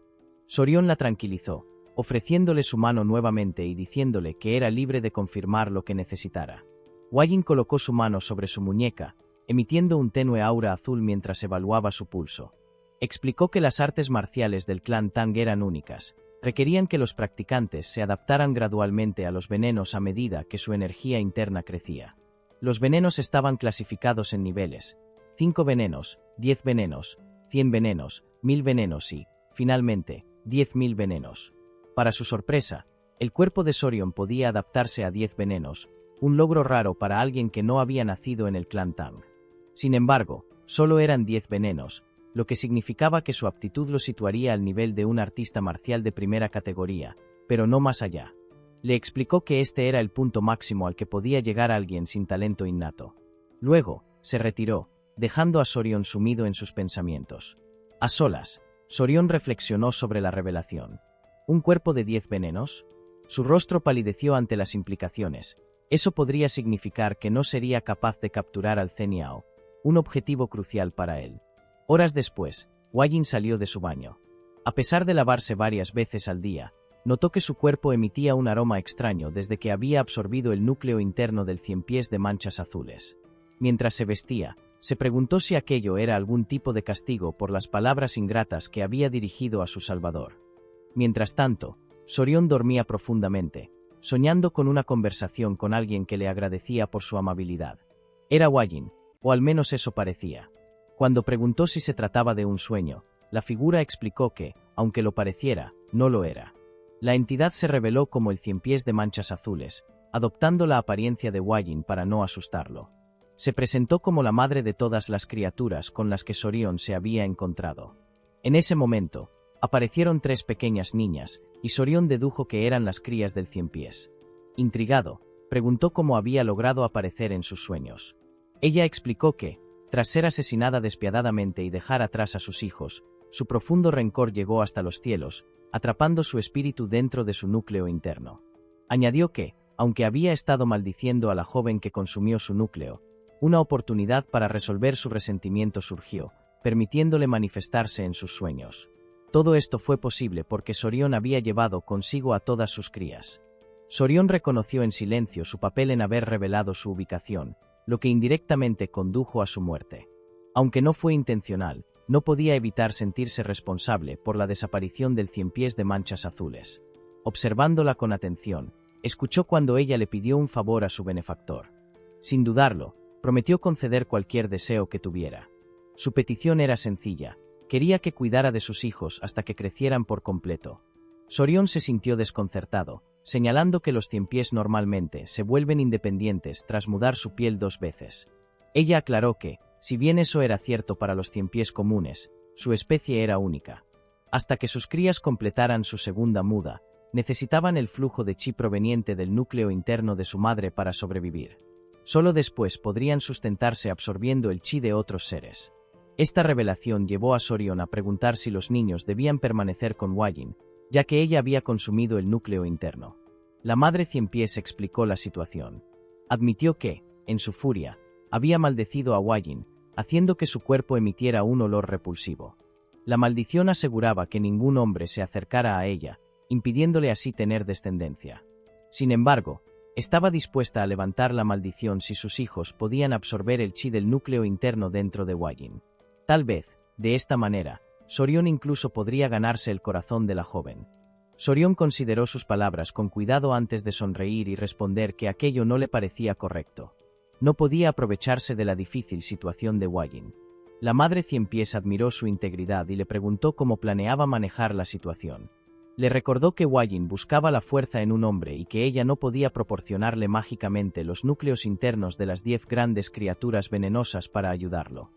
Sorion la tranquilizó, ofreciéndole su mano nuevamente y diciéndole que era libre de confirmar lo que necesitara. Wajin colocó su mano sobre su muñeca, emitiendo un tenue aura azul mientras evaluaba su pulso. Explicó que las artes marciales del clan Tang eran únicas, requerían que los practicantes se adaptaran gradualmente a los venenos a medida que su energía interna crecía. Los venenos estaban clasificados en niveles: 5 venenos, 10 venenos, 100 venenos, 1000 venenos y, finalmente, 10.000 venenos. Para su sorpresa, el cuerpo de Sorion podía adaptarse a 10 venenos, un logro raro para alguien que no había nacido en el clan Tang. Sin embargo, solo eran 10 venenos, lo que significaba que su aptitud lo situaría al nivel de un artista marcial de primera categoría, pero no más allá. Le explicó que este era el punto máximo al que podía llegar alguien sin talento innato. Luego, se retiró, dejando a Sorion sumido en sus pensamientos. A solas, Sorion reflexionó sobre la revelación. ¿Un cuerpo de 10 venenos? Su rostro palideció ante las implicaciones. Eso podría significar que no sería capaz de capturar al Zeniao, un objetivo crucial para él. Horas después, Wajin salió de su baño. A pesar de lavarse varias veces al día, notó que su cuerpo emitía un aroma extraño desde que había absorbido el núcleo interno del ciempiés de manchas azules. Mientras se vestía, se preguntó si aquello era algún tipo de castigo por las palabras ingratas que había dirigido a su salvador. Mientras tanto, Sorion dormía profundamente, soñando con una conversación con alguien que le agradecía por su amabilidad. Era Wajin, o al menos eso parecía. Cuando preguntó si se trataba de un sueño, la figura explicó que, aunque lo pareciera, no lo era. La entidad se reveló como el ciempiés de manchas azules, adoptando la apariencia de Wajin para no asustarlo. Se presentó como la madre de todas las criaturas con las que Sorion se había encontrado. En ese momento, aparecieron 3 pequeñas niñas, y Sorion dedujo que eran las crías del ciempiés. Intrigado, preguntó cómo había logrado aparecer en sus sueños. Ella explicó que, tras ser asesinada despiadadamente y dejar atrás a sus hijos, su profundo rencor llegó hasta los cielos, atrapando su espíritu dentro de su núcleo interno. Añadió que, aunque había estado maldiciendo a la joven que consumió su núcleo, una oportunidad para resolver su resentimiento surgió, permitiéndole manifestarse en sus sueños. Todo esto fue posible porque Sorion había llevado consigo a todas sus crías. Sorion reconoció en silencio su papel en haber revelado su ubicación, lo que indirectamente condujo a su muerte. Aunque no fue intencional, no podía evitar sentirse responsable por la desaparición del ciempiés de manchas azules. Observándola con atención, escuchó cuando ella le pidió un favor a su benefactor. Sin dudarlo, prometió conceder cualquier deseo que tuviera. Su petición era sencilla: quería que cuidara de sus hijos hasta que crecieran por completo. Sorion se sintió desconcertado, señalando que los ciempiés normalmente se vuelven independientes tras mudar su piel 2 veces. Ella aclaró que, si bien eso era cierto para los ciempiés comunes, su especie era única. Hasta que sus crías completaran su segunda muda, necesitaban el flujo de chi proveniente del núcleo interno de su madre para sobrevivir. Solo después podrían sustentarse absorbiendo el chi de otros seres. Esta revelación llevó a Sorion a preguntar si los niños debían permanecer con Hwayin, ya que ella había consumido el núcleo interno. La madre ciempiés explicó la situación. Admitió que, en su furia, había maldecido a Hwayin, haciendo que su cuerpo emitiera un olor repulsivo. La maldición aseguraba que ningún hombre se acercara a ella, impidiéndole así tener descendencia. Sin embargo, estaba dispuesta a levantar la maldición si sus hijos podían absorber el chi del núcleo interno dentro de Hwayin. Tal vez, de esta manera, Sorion incluso podría ganarse el corazón de la joven. Sorion consideró sus palabras con cuidado antes de sonreír y responder que aquello no le parecía correcto. No podía aprovecharse de la difícil situación de Hwayin. La madre ciempiés admiró su integridad y le preguntó cómo planeaba manejar la situación. Le recordó que Hwayin buscaba la fuerza en un hombre y que ella no podía proporcionarle mágicamente los núcleos internos de las 10 grandes criaturas venenosas para ayudarlo.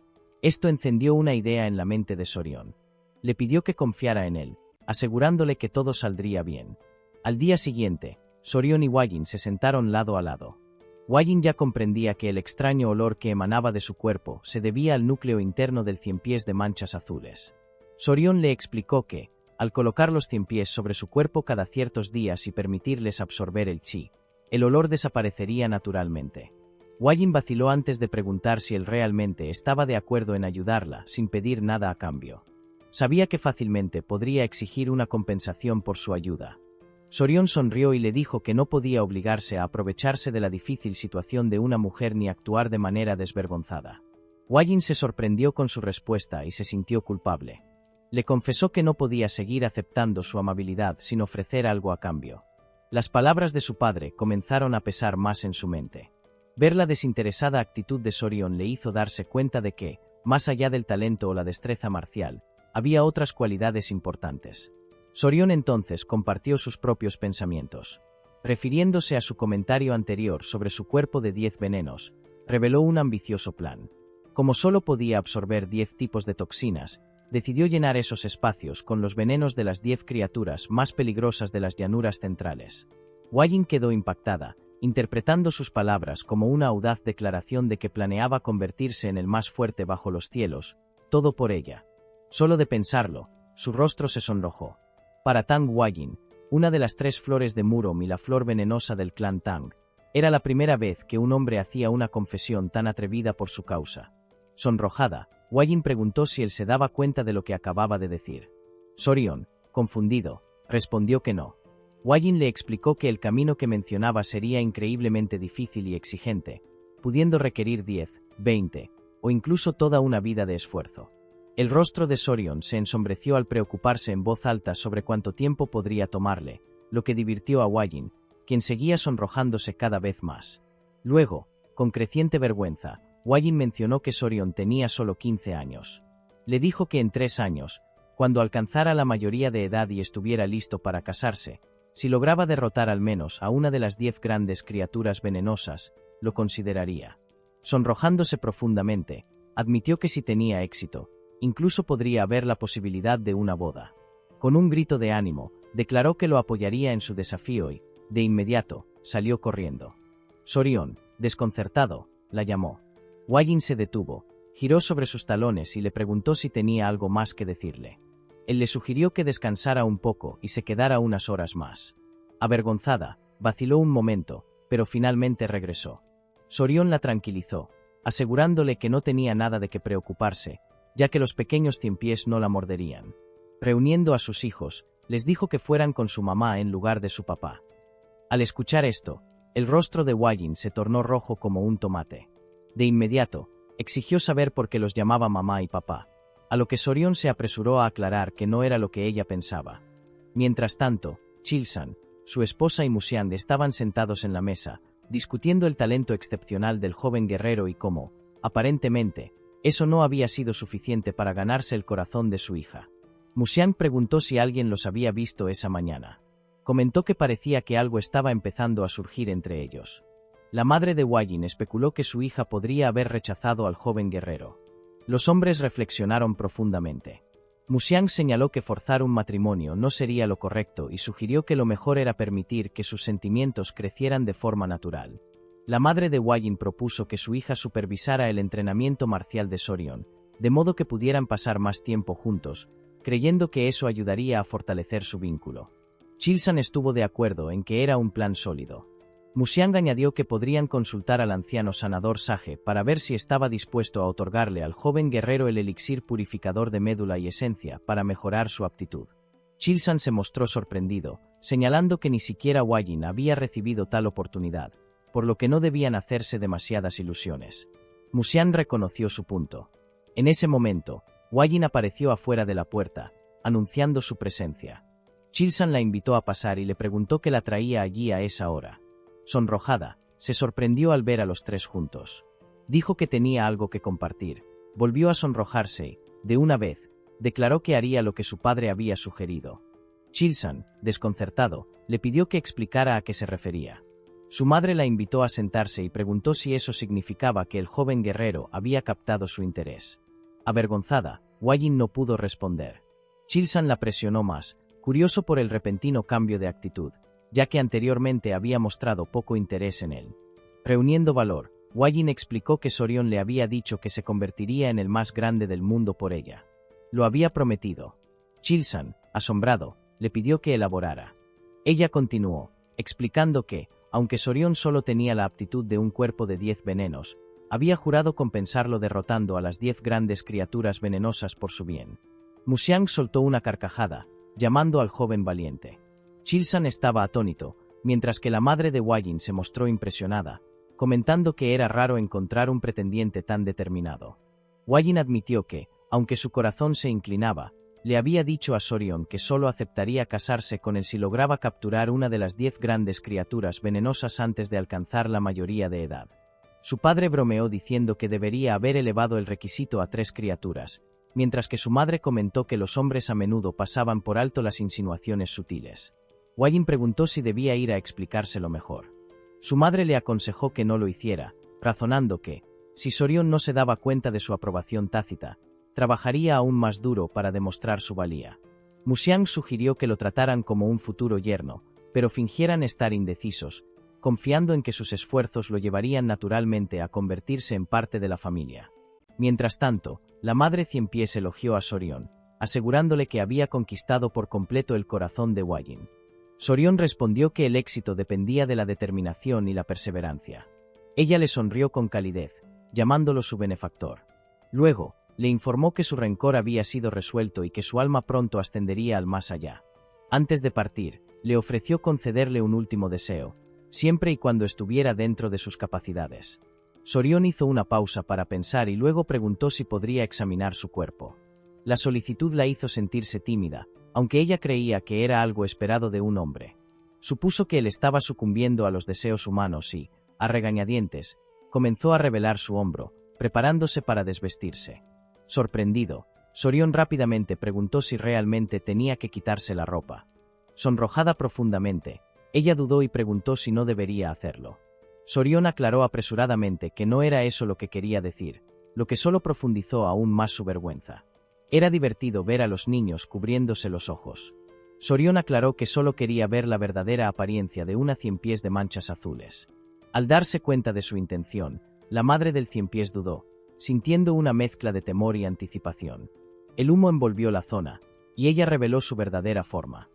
Esto encendió una idea en la mente de Sorion. Le pidió que confiara en él, asegurándole que todo saldría bien. Al día siguiente, Sorion y Hwayin se sentaron lado a lado. Hwayin ya comprendía que el extraño olor que emanaba de su cuerpo se debía al núcleo interno del ciempiés de manchas azules. Sorion le explicó que, al colocar los ciempiés sobre su cuerpo cada ciertos días y permitirles absorber el chi, el olor desaparecería naturalmente. Hwayin vaciló antes de preguntar si él realmente estaba de acuerdo en ayudarla, sin pedir nada a cambio. Sabía que fácilmente podría exigir una compensación por su ayuda. Sorion sonrió y le dijo que no podía obligarse a aprovecharse de la difícil situación de una mujer ni actuar de manera desvergonzada. Hwayin se sorprendió con su respuesta y se sintió culpable. Le confesó que no podía seguir aceptando su amabilidad sin ofrecer algo a cambio. Las palabras de su padre comenzaron a pesar más en su mente. Ver la desinteresada actitud de Sorion le hizo darse cuenta de que, más allá del talento o la destreza marcial, había otras cualidades importantes. Sorion entonces compartió sus propios pensamientos. Refiriéndose a su comentario anterior sobre su cuerpo de 10 venenos, reveló un ambicioso plan. Como solo podía absorber 10 tipos de toxinas, decidió llenar esos espacios con los venenos de las 10 criaturas más peligrosas de las llanuras centrales. Hwayin quedó impactada, interpretando sus palabras como una audaz declaración de que planeaba convertirse en el más fuerte bajo los cielos, todo por ella. Solo de pensarlo, su rostro se sonrojó. Para Tang Hwayin, una de las 3 flores de Murom y la flor venenosa del clan Tang, era la primera vez que un hombre hacía una confesión tan atrevida por su causa. Sonrojada, Hwayin preguntó si él se daba cuenta de lo que acababa de decir. Sorion, confundido, respondió que no. Hwayin le explicó que el camino que mencionaba sería increíblemente difícil y exigente, pudiendo requerir 10, 20, o incluso toda una vida de esfuerzo. El rostro de Sorion se ensombreció al preocuparse en voz alta sobre cuánto tiempo podría tomarle, lo que divirtió a Hwayin, quien seguía sonrojándose cada vez más. Luego, con creciente vergüenza, Hwayin mencionó que Sorion tenía solo 15 años. Le dijo que en 3 años, cuando alcanzara la mayoría de edad y estuviera listo para casarse, si lograba derrotar al menos a una de las 10 grandes criaturas venenosas, lo consideraría. Sonrojándose profundamente, admitió que si tenía éxito, incluso podría haber la posibilidad de una boda. Con un grito de ánimo, declaró que lo apoyaría en su desafío y, de inmediato, salió corriendo. Sorion, desconcertado, la llamó. Hwayin se detuvo, giró sobre sus talones y le preguntó si tenía algo más que decirle. Él le sugirió que descansara un poco y se quedara unas horas más. Avergonzada, vaciló un momento, pero finalmente regresó. Sorion la tranquilizó, asegurándole que no tenía nada de qué preocuparse, ya que los pequeños ciempiés no la morderían. Reuniendo a sus hijos, les dijo que fueran con su mamá en lugar de su papá. Al escuchar esto, el rostro de Hwayin se tornó rojo como un tomate. De inmediato, exigió saber por qué los llamaba mamá y papá, a lo que Sorion se apresuró a aclarar que no era lo que ella pensaba. Mientras tanto, Chilsan, su esposa y Musian estaban sentados en la mesa, discutiendo el talento excepcional del joven guerrero y cómo, aparentemente, eso no había sido suficiente para ganarse el corazón de su hija. Musian preguntó si alguien los había visto esa mañana. Comentó que parecía que algo estaba empezando a surgir entre ellos. La madre de Wajin especuló que su hija podría haber rechazado al joven guerrero. Los hombres reflexionaron profundamente. Musiang señaló que forzar un matrimonio no sería lo correcto y sugirió que lo mejor era permitir que sus sentimientos crecieran de forma natural. La madre de Wajin propuso que su hija supervisara el entrenamiento marcial de Sorion, de modo que pudieran pasar más tiempo juntos, creyendo que eso ayudaría a fortalecer su vínculo. Chilsan estuvo de acuerdo en que era un plan sólido. Musiang añadió que podrían consultar al anciano sanador Sage para ver si estaba dispuesto a otorgarle al joven guerrero el elixir purificador de médula y esencia para mejorar su aptitud. Chilsan se mostró sorprendido, señalando que ni siquiera Wajin había recibido tal oportunidad, por lo que no debían hacerse demasiadas ilusiones. Musiang reconoció su punto. En ese momento, Wajin apareció afuera de la puerta, anunciando su presencia. Chilsan la invitó a pasar y le preguntó qué la traía allí a esa hora. Sonrojada, se sorprendió al ver a los tres juntos. Dijo que tenía algo que compartir. Volvió a sonrojarse y, de una vez, declaró que haría lo que su padre había sugerido. Chilsan, desconcertado, le pidió que explicara a qué se refería. Su madre la invitó a sentarse y preguntó si eso significaba que el joven guerrero había captado su interés. Avergonzada, Wajin no pudo responder. Chilsan la presionó más, curioso por el repentino cambio de actitud, ya que anteriormente había mostrado poco interés en él. Reuniendo valor, Wajin explicó que Sorion le había dicho que se convertiría en el más grande del mundo por ella. Lo había prometido. Chilsan, asombrado, le pidió que elaborara. Ella continuó, explicando que, aunque Sorion solo tenía la aptitud de un cuerpo de 10 venenos, había jurado compensarlo derrotando a las 10 grandes criaturas venenosas por su bien. Musiang soltó una carcajada, llamando al joven valiente. Chilsan estaba atónito, mientras que la madre de Wajin se mostró impresionada, comentando que era raro encontrar un pretendiente tan determinado. Wajin admitió que, aunque su corazón se inclinaba, le había dicho a Sorion que solo aceptaría casarse con él si lograba capturar una de las 10 grandes criaturas venenosas antes de alcanzar la mayoría de edad. Su padre bromeó diciendo que debería haber elevado el requisito a 3 criaturas, mientras que su madre comentó que los hombres a menudo pasaban por alto las insinuaciones sutiles. Wajin preguntó si debía ir a explicárselo mejor. Su madre le aconsejó que no lo hiciera, razonando que, si Sorion no se daba cuenta de su aprobación tácita, trabajaría aún más duro para demostrar su valía. Musiang sugirió que lo trataran como un futuro yerno, pero fingieran estar indecisos, confiando en que sus esfuerzos lo llevarían naturalmente a convertirse en parte de la familia. Mientras tanto, la madre Cienpiés elogió a Sorion, asegurándole que había conquistado por completo el corazón de Wajin. Sorion respondió que el éxito dependía de la determinación y la perseverancia. Ella le sonrió con calidez, llamándolo su benefactor. Luego, le informó que su rencor había sido resuelto y que su alma pronto ascendería al más allá. Antes de partir, le ofreció concederle un último deseo, siempre y cuando estuviera dentro de sus capacidades. Sorion hizo una pausa para pensar y luego preguntó si podría examinar su cuerpo. La solicitud la hizo sentirse tímida, aunque ella creía que era algo esperado de un hombre. Supuso que él estaba sucumbiendo a los deseos humanos y, a regañadientes, comenzó a revelar su hombro, preparándose para desvestirse. Sorprendido, Sorion rápidamente preguntó si realmente tenía que quitarse la ropa. Sonrojada profundamente, ella dudó y preguntó si no debería hacerlo. Sorion aclaró apresuradamente que no era eso lo que quería decir, lo que solo profundizó aún más su vergüenza. Era divertido ver a los niños cubriéndose los ojos. Sorion aclaró que solo quería ver la verdadera apariencia de una ciempiés de manchas azules. Al darse cuenta de su intención, la madre del ciempiés dudó, sintiendo una mezcla de temor y anticipación. El humo envolvió la zona, y ella reveló su verdadera forma.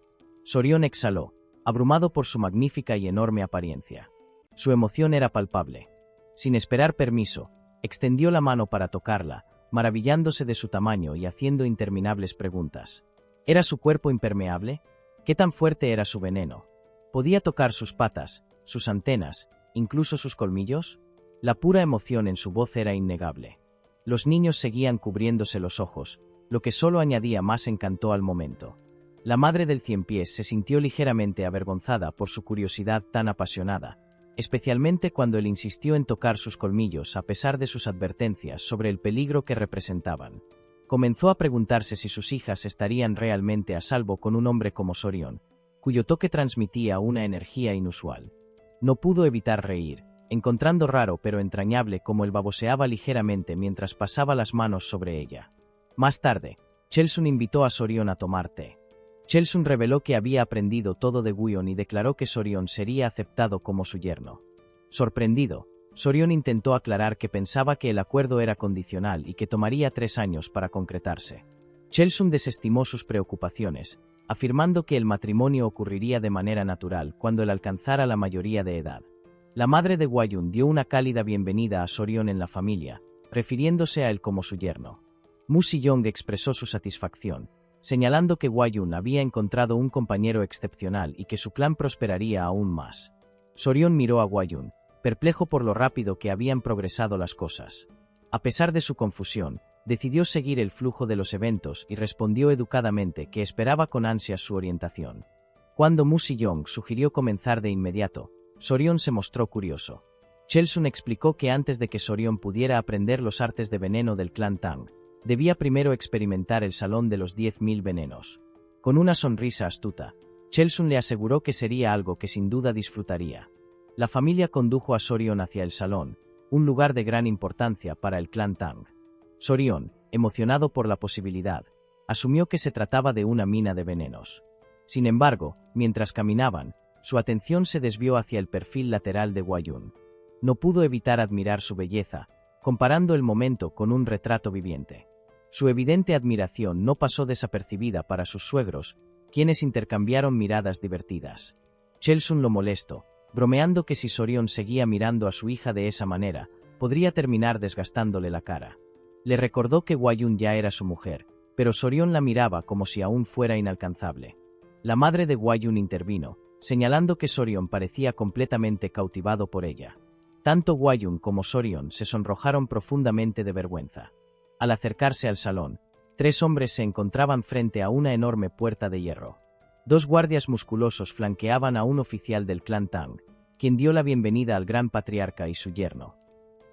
Sorion exhaló, abrumado por su magnífica y enorme apariencia. Su emoción era palpable. Sin esperar permiso, extendió la mano para tocarla, maravillándose de su tamaño y haciendo interminables preguntas. ¿Era su cuerpo impermeable? ¿Qué tan fuerte era su veneno? ¿Podía tocar sus patas, sus antenas, incluso sus colmillos? La pura emoción en su voz era innegable. Los niños seguían cubriéndose los ojos, lo que solo añadía más encanto al momento. La madre del ciempiés se sintió ligeramente avergonzada por su curiosidad tan apasionada, especialmente cuando él insistió en tocar sus colmillos a pesar de sus advertencias sobre el peligro que representaban. Comenzó a preguntarse si sus hijas estarían realmente a salvo con un hombre como Sorion, cuyo toque transmitía una energía inusual. No pudo evitar reír, encontrando raro pero entrañable cómo él baboseaba ligeramente mientras pasaba las manos sobre ella. Más tarde, Chelsun invitó a Sorion a tomar té. Chelsun reveló que había aprendido todo de Guion y declaró que Sorion sería aceptado como su yerno. Sorprendido, Sorion intentó aclarar que pensaba que el acuerdo era condicional y que tomaría 3 años para concretarse. Chelsun desestimó sus preocupaciones, afirmando que el matrimonio ocurriría de manera natural cuando él alcanzara la mayoría de edad. La madre de Hwa-Yun dio una cálida bienvenida a Sorion en la familia, refiriéndose a él como su yerno. Mu Si-young expresó su satisfacción, señalando que Hwa-Yun había encontrado un compañero excepcional y que su clan prosperaría aún más. Sorion miró a Hwa-Yun, perplejo por lo rápido que habían progresado las cosas. A pesar de su confusión, decidió seguir el flujo de los eventos y respondió educadamente que esperaba con ansias su orientación. Cuando Mu Si-young sugirió comenzar de inmediato, Sorion se mostró curioso. Chelsun explicó que antes de que Sorion pudiera aprender los artes de veneno del clan Tang, debía primero experimentar el salón de los 10.000 venenos. Con una sonrisa astuta, Chelsun le aseguró que sería algo que sin duda disfrutaría. La familia condujo a Sorion hacia el salón, un lugar de gran importancia para el clan Tang. Sorion, emocionado por la posibilidad, asumió que se trataba de una mina de venenos. Sin embargo, mientras caminaban, su atención se desvió hacia el perfil lateral de Hwa-Yun. No pudo evitar admirar su belleza, comparando el momento con un retrato viviente. Su evidente admiración no pasó desapercibida para sus suegros, quienes intercambiaron miradas divertidas. Chelsun lo molestó, bromeando que si Sorion seguía mirando a su hija de esa manera, podría terminar desgastándole la cara. Le recordó que Hwa-Yun ya era su mujer, pero Sorion la miraba como si aún fuera inalcanzable. La madre de Hwa-Yun intervino, señalando que Sorion parecía completamente cautivado por ella. Tanto Hwa-Yun como Sorion se sonrojaron profundamente de vergüenza. Al acercarse al salón, 3 hombres se encontraban frente a una enorme puerta de hierro. 2 guardias musculosos flanqueaban a un oficial del clan Tang, quien dio la bienvenida al gran patriarca y su yerno.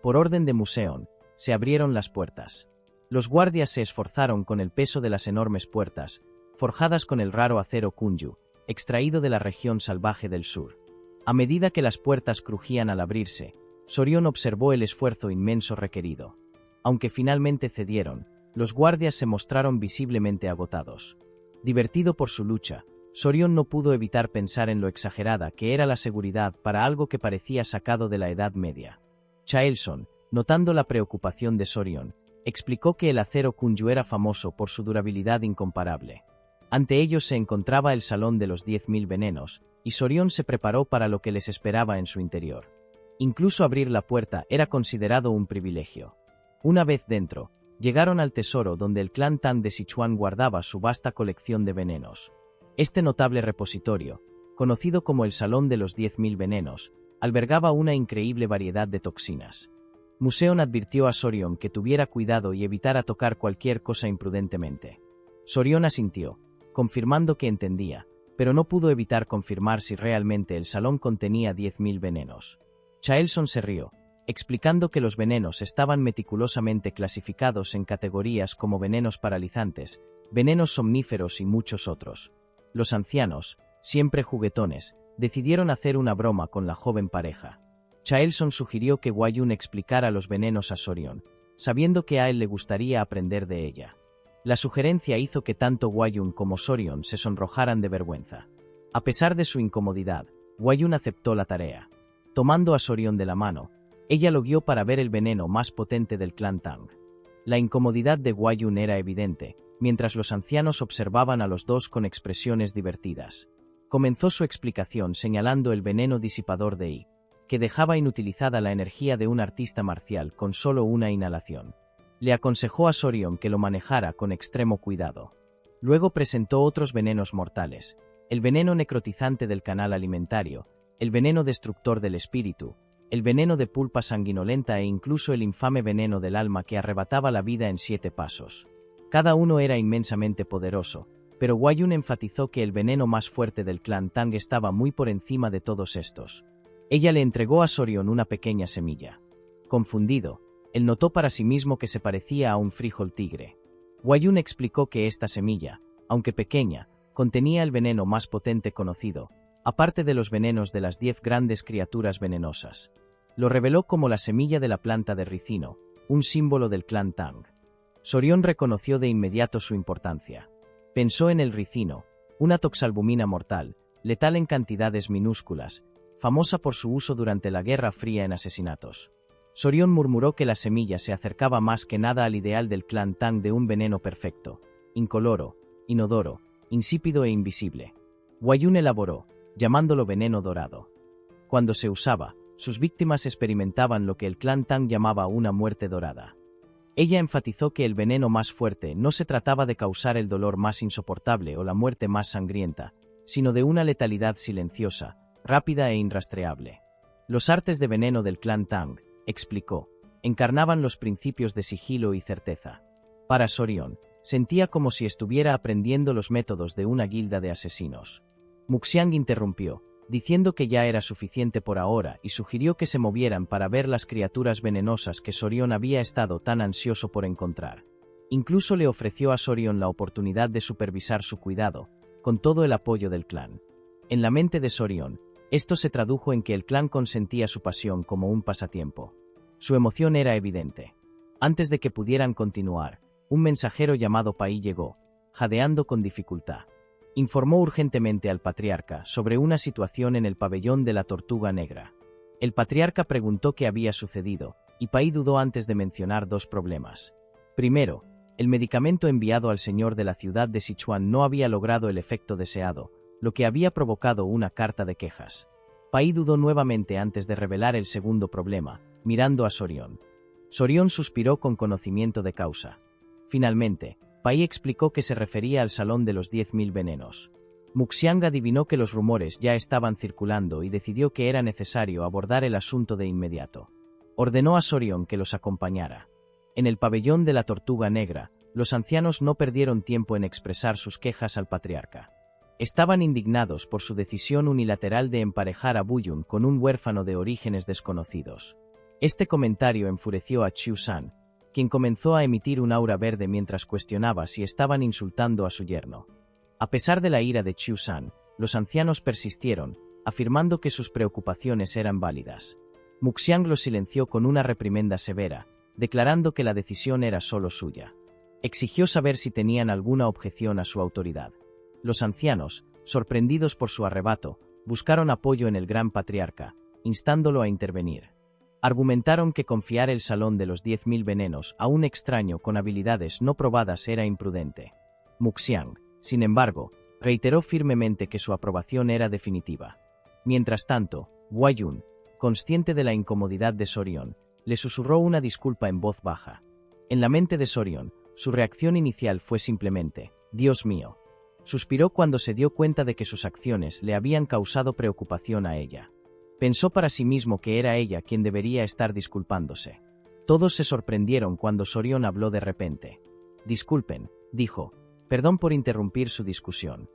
Por orden de Museon, se abrieron las puertas. Los guardias se esforzaron con el peso de las enormes puertas, forjadas con el raro acero Kunju, extraído de la región salvaje del sur. A medida que las puertas crujían al abrirse, Sorion observó el esfuerzo inmenso requerido. Aunque finalmente cedieron, los guardias se mostraron visiblemente agotados. Divertido por su lucha, Sorion no pudo evitar pensar en lo exagerada que era la seguridad para algo que parecía sacado de la Edad Media. Chaelson, notando la preocupación de Sorion, explicó que el acero Kunju era famoso por su durabilidad incomparable. Ante ellos se encontraba el salón de los 10.000 venenos, y Sorion se preparó para lo que les esperaba en su interior. Incluso abrir la puerta era considerado un privilegio. Una vez dentro, llegaron al tesoro donde el clan Tang de Sichuan guardaba su vasta colección de venenos. Este notable repositorio, conocido como el Salón de los 10.000 venenos, albergaba una increíble variedad de toxinas. Museon advirtió a Sorion que tuviera cuidado y evitara tocar cualquier cosa imprudentemente. Sorion asintió, confirmando que entendía, pero no pudo evitar confirmar si realmente el salón contenía 10.000 venenos. Chaelson se rió, explicando que los venenos estaban meticulosamente clasificados en categorías como venenos paralizantes, venenos somníferos y muchos otros. Los ancianos, siempre juguetones, decidieron hacer una broma con la joven pareja. Chaelson sugirió que Hwa-Yun explicara los venenos a Sorion, sabiendo que a él le gustaría aprender de ella. La sugerencia hizo que tanto Hwa-Yun como Sorion se sonrojaran de vergüenza. A pesar de su incomodidad, Hwa-Yun aceptó la tarea. Tomando a Sorion de la mano, ella lo guió para ver el veneno más potente del clan Tang. La incomodidad de Hwa-Yun era evidente, mientras los ancianos observaban a los dos con expresiones divertidas. Comenzó su explicación señalando el veneno disipador de Yi, que dejaba inutilizada la energía de un artista marcial con solo una inhalación. Le aconsejó a Sorion que lo manejara con extremo cuidado. Luego presentó otros venenos mortales: el veneno necrotizante del canal alimentario, el veneno destructor del espíritu, el veneno de pulpa sanguinolenta e incluso el infame veneno del alma que arrebataba la vida en 7 pasos. Cada uno era inmensamente poderoso, pero Hwa-Yun enfatizó que el veneno más fuerte del clan Tang estaba muy por encima de todos estos. Ella le entregó a Sorion una pequeña semilla. Confundido, él notó para sí mismo que se parecía a un frijol tigre. Hwa-Yun explicó que esta semilla, aunque pequeña, contenía el veneno más potente conocido, aparte de los venenos de las 10 grandes criaturas venenosas. Lo reveló como la semilla de la planta de ricino, un símbolo del clan Tang. Sorion reconoció de inmediato su importancia. Pensó en el ricino, una toxalbumina mortal, letal en cantidades minúsculas, famosa por su uso durante la Guerra Fría en asesinatos. Sorion murmuró que la semilla se acercaba más que nada al ideal del clan Tang de un veneno perfecto, incoloro, inodoro, insípido e invisible. Huayun elaboró, llamándolo veneno dorado. Cuando se usaba, sus víctimas experimentaban lo que el clan Tang llamaba una muerte dorada. Ella enfatizó que el veneno más fuerte no se trataba de causar el dolor más insoportable o la muerte más sangrienta, sino de una letalidad silenciosa, rápida e irrastreable. Los artes de veneno del clan Tang, explicó, encarnaban los principios de sigilo y certeza. Para Sorion, sentía como si estuviera aprendiendo los métodos de una guilda de asesinos. Muxiang interrumpió, diciendo que ya era suficiente por ahora y sugirió que se movieran para ver las criaturas venenosas que Sorion había estado tan ansioso por encontrar. Incluso le ofreció a Sorion la oportunidad de supervisar su cuidado, con todo el apoyo del clan. En la mente de Sorion, esto se tradujo en que el clan consentía su pasión como un pasatiempo. Su emoción era evidente. Antes de que pudieran continuar, un mensajero llamado Pai llegó, jadeando con dificultad. Informó urgentemente al patriarca sobre una situación en el pabellón de la Tortuga Negra. El patriarca preguntó qué había sucedido, y Pai dudó antes de mencionar dos problemas. Primero, el medicamento enviado al señor de la ciudad de Sichuan no había logrado el efecto deseado, lo que había provocado una carta de quejas. Pai dudó nuevamente antes de revelar el segundo problema, mirando a Sorion. Sorion suspiró con conocimiento de causa. Finalmente, Pai explicó que se refería al Salón de los 10.000 venenos. Muxiang adivinó que los rumores ya estaban circulando y decidió que era necesario abordar el asunto de inmediato. Ordenó a Sorion que los acompañara. En el pabellón de la Tortuga Negra, los ancianos no perdieron tiempo en expresar sus quejas al patriarca. Estaban indignados por su decisión unilateral de emparejar a Buyun con un huérfano de orígenes desconocidos. Este comentario enfureció a Chiu San, quien comenzó a emitir un aura verde mientras cuestionaba si estaban insultando a su yerno. A pesar de la ira de Chiu San, los ancianos persistieron, afirmando que sus preocupaciones eran válidas. Muxiang lo silenció con una reprimenda severa, declarando que la decisión era solo suya. Exigió saber si tenían alguna objeción a su autoridad. Los ancianos, sorprendidos por su arrebato, buscaron apoyo en el gran patriarca, instándolo a intervenir. Argumentaron que confiar el salón de los 10.000 venenos a un extraño con habilidades no probadas era imprudente. Muxiang, sin embargo, reiteró firmemente que su aprobación era definitiva. Mientras tanto, Huayun, consciente de la incomodidad de Sorion, le susurró una disculpa en voz baja. En la mente de Sorion, su reacción inicial fue simplemente, «Dios mío». Suspiró cuando se dio cuenta de que sus acciones le habían causado preocupación a ella. Pensó para sí mismo que era ella quien debería estar disculpándose. Todos se sorprendieron cuando Sorion habló de repente. «Disculpen», dijo, «perdón por interrumpir su discusión».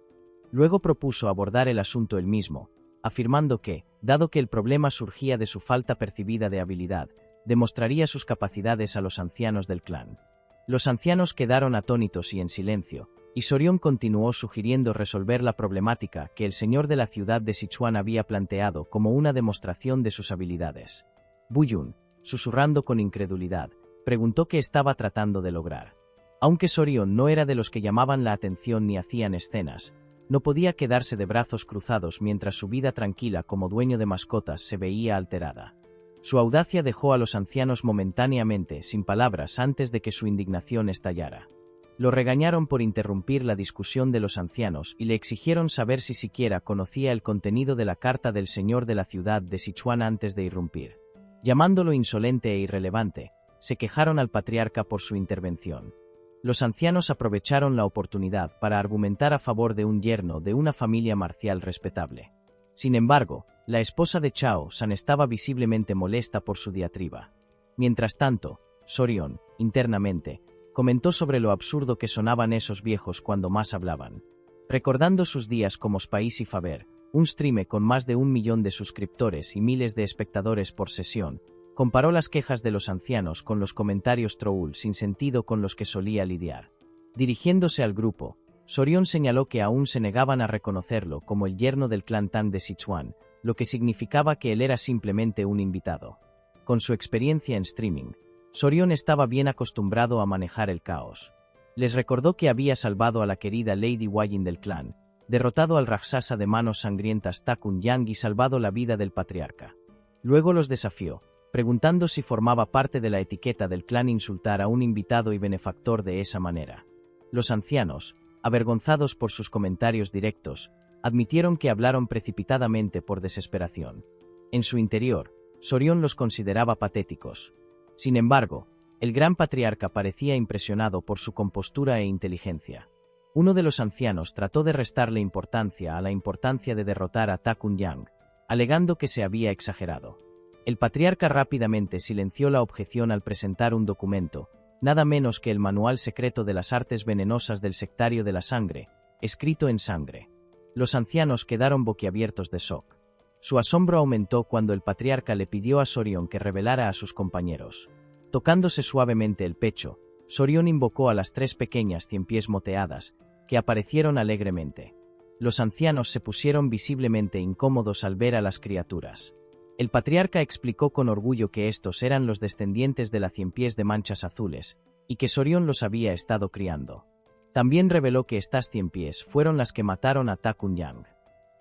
Luego propuso abordar el asunto él mismo, afirmando que, dado que el problema surgía de su falta percibida de habilidad, demostraría sus capacidades a los ancianos del clan. Los ancianos quedaron atónitos y en silencio, y Sorion continuó sugiriendo resolver la problemática que el señor de la ciudad de Sichuan había planteado como una demostración de sus habilidades. Buyun, susurrando con incredulidad, preguntó qué estaba tratando de lograr. Aunque Sorion no era de los que llamaban la atención ni hacían escenas, no podía quedarse de brazos cruzados mientras su vida tranquila como dueño de mascotas se veía alterada. Su audacia dejó a los ancianos momentáneamente sin palabras antes de que su indignación estallara. Lo regañaron por interrumpir la discusión de los ancianos y le exigieron saber si siquiera conocía el contenido de la carta del señor de la ciudad de Sichuan antes de irrumpir. Llamándolo insolente e irrelevante, se quejaron al patriarca por su intervención. Los ancianos aprovecharon la oportunidad para argumentar a favor de un yerno de una familia marcial respetable. Sin embargo, la esposa de Chao San estaba visiblemente molesta por su diatriba. Mientras tanto, Sorion, internamente, comentó sobre lo absurdo que sonaban esos viejos cuando más hablaban. Recordando sus días como Spicy Faber, un streamer con más de 1 millón de suscriptores y miles de espectadores por sesión, comparó las quejas de los ancianos con los comentarios troll sin sentido con los que solía lidiar. Dirigiéndose al grupo, Sorion señaló que aún se negaban a reconocerlo como el yerno del clan Tang de Sichuan, lo que significaba que él era simplemente un invitado. Con su experiencia en streaming, Sorion estaba bien acostumbrado a manejar el caos. Les recordó que había salvado a la querida Lady Waying del clan, derrotado al Rakshasa de manos sangrientas Ta Kun Yang y salvado la vida del patriarca. Luego los desafió, preguntando si formaba parte de la etiqueta del clan insultar a un invitado y benefactor de esa manera. Los ancianos, avergonzados por sus comentarios directos, admitieron que hablaron precipitadamente por desesperación. En su interior, Sorion los consideraba patéticos. Sin embargo, el gran patriarca parecía impresionado por su compostura e inteligencia. Uno de los ancianos trató de restarle importancia a la importancia de derrotar a Ta Kun Yang, alegando que se había exagerado. El patriarca rápidamente silenció la objeción al presentar un documento, nada menos que el Manual Secreto de las Artes Venenosas del Sectario de la Sangre, escrito en sangre. Los ancianos quedaron boquiabiertos de shock. Su asombro aumentó cuando el patriarca le pidió a Sorion que revelara a sus compañeros. Tocándose suavemente el pecho, Sorion invocó a las 3 pequeñas ciempiés moteadas, que aparecieron alegremente. Los ancianos se pusieron visiblemente incómodos al ver a las criaturas. El patriarca explicó con orgullo que estos eran los descendientes de la ciempiés de manchas azules, y que Sorion los había estado criando. También reveló que estas ciempiés fueron las que mataron a Ta Kun Yang.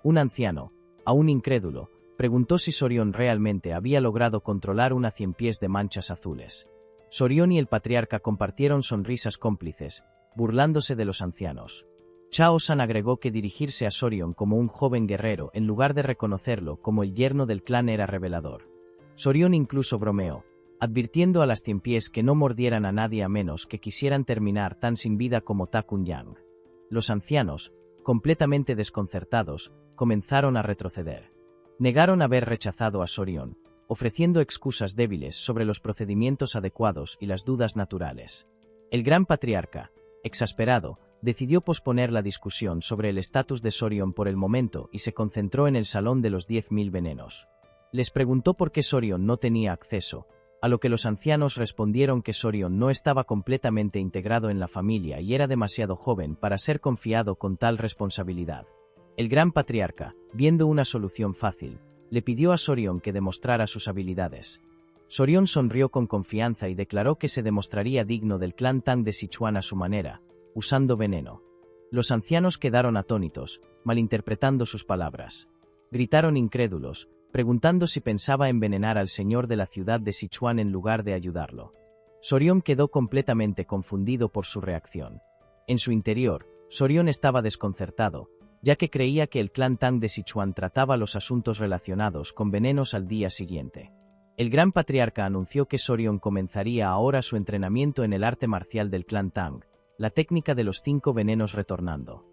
Un anciano, aún incrédulo, preguntó si Sorion realmente había logrado controlar una ciempiés de manchas azules. Sorion y el patriarca compartieron sonrisas cómplices, burlándose de los ancianos. Chao San agregó que dirigirse a Sorion como un joven guerrero en lugar de reconocerlo como el yerno del clan era revelador. Sorion incluso bromeó, advirtiendo a las ciempiés que no mordieran a nadie a menos que quisieran terminar tan sin vida como Ta Kun Yang. Los ancianos, completamente desconcertados, comenzaron a retroceder. Negaron haber rechazado a Sorion, ofreciendo excusas débiles sobre los procedimientos adecuados y las dudas naturales. El gran patriarca, exasperado, decidió posponer la discusión sobre el estatus de Sorion por el momento y se concentró en el Salón de los 10.000 venenos. Les preguntó por qué Sorion no tenía acceso, a lo que los ancianos respondieron que Sorion no estaba completamente integrado en la familia y era demasiado joven para ser confiado con tal responsabilidad. El gran patriarca, viendo una solución fácil, le pidió a Sorion que demostrara sus habilidades. Sorion sonrió con confianza y declaró que se demostraría digno del clan Tang de Sichuan a su manera, usando veneno. Los ancianos quedaron atónitos, malinterpretando sus palabras. Gritaron incrédulos, preguntando si pensaba envenenar al señor de la ciudad de Sichuan en lugar de ayudarlo. Sorion quedó completamente confundido por su reacción. En su interior, Sorion estaba desconcertado, ya que creía que el clan Tang de Sichuan trataba los asuntos relacionados con venenos al día siguiente. El gran patriarca anunció que Sorion comenzaría ahora su entrenamiento en el arte marcial del clan Tang, la técnica de los 5 venenos retornando.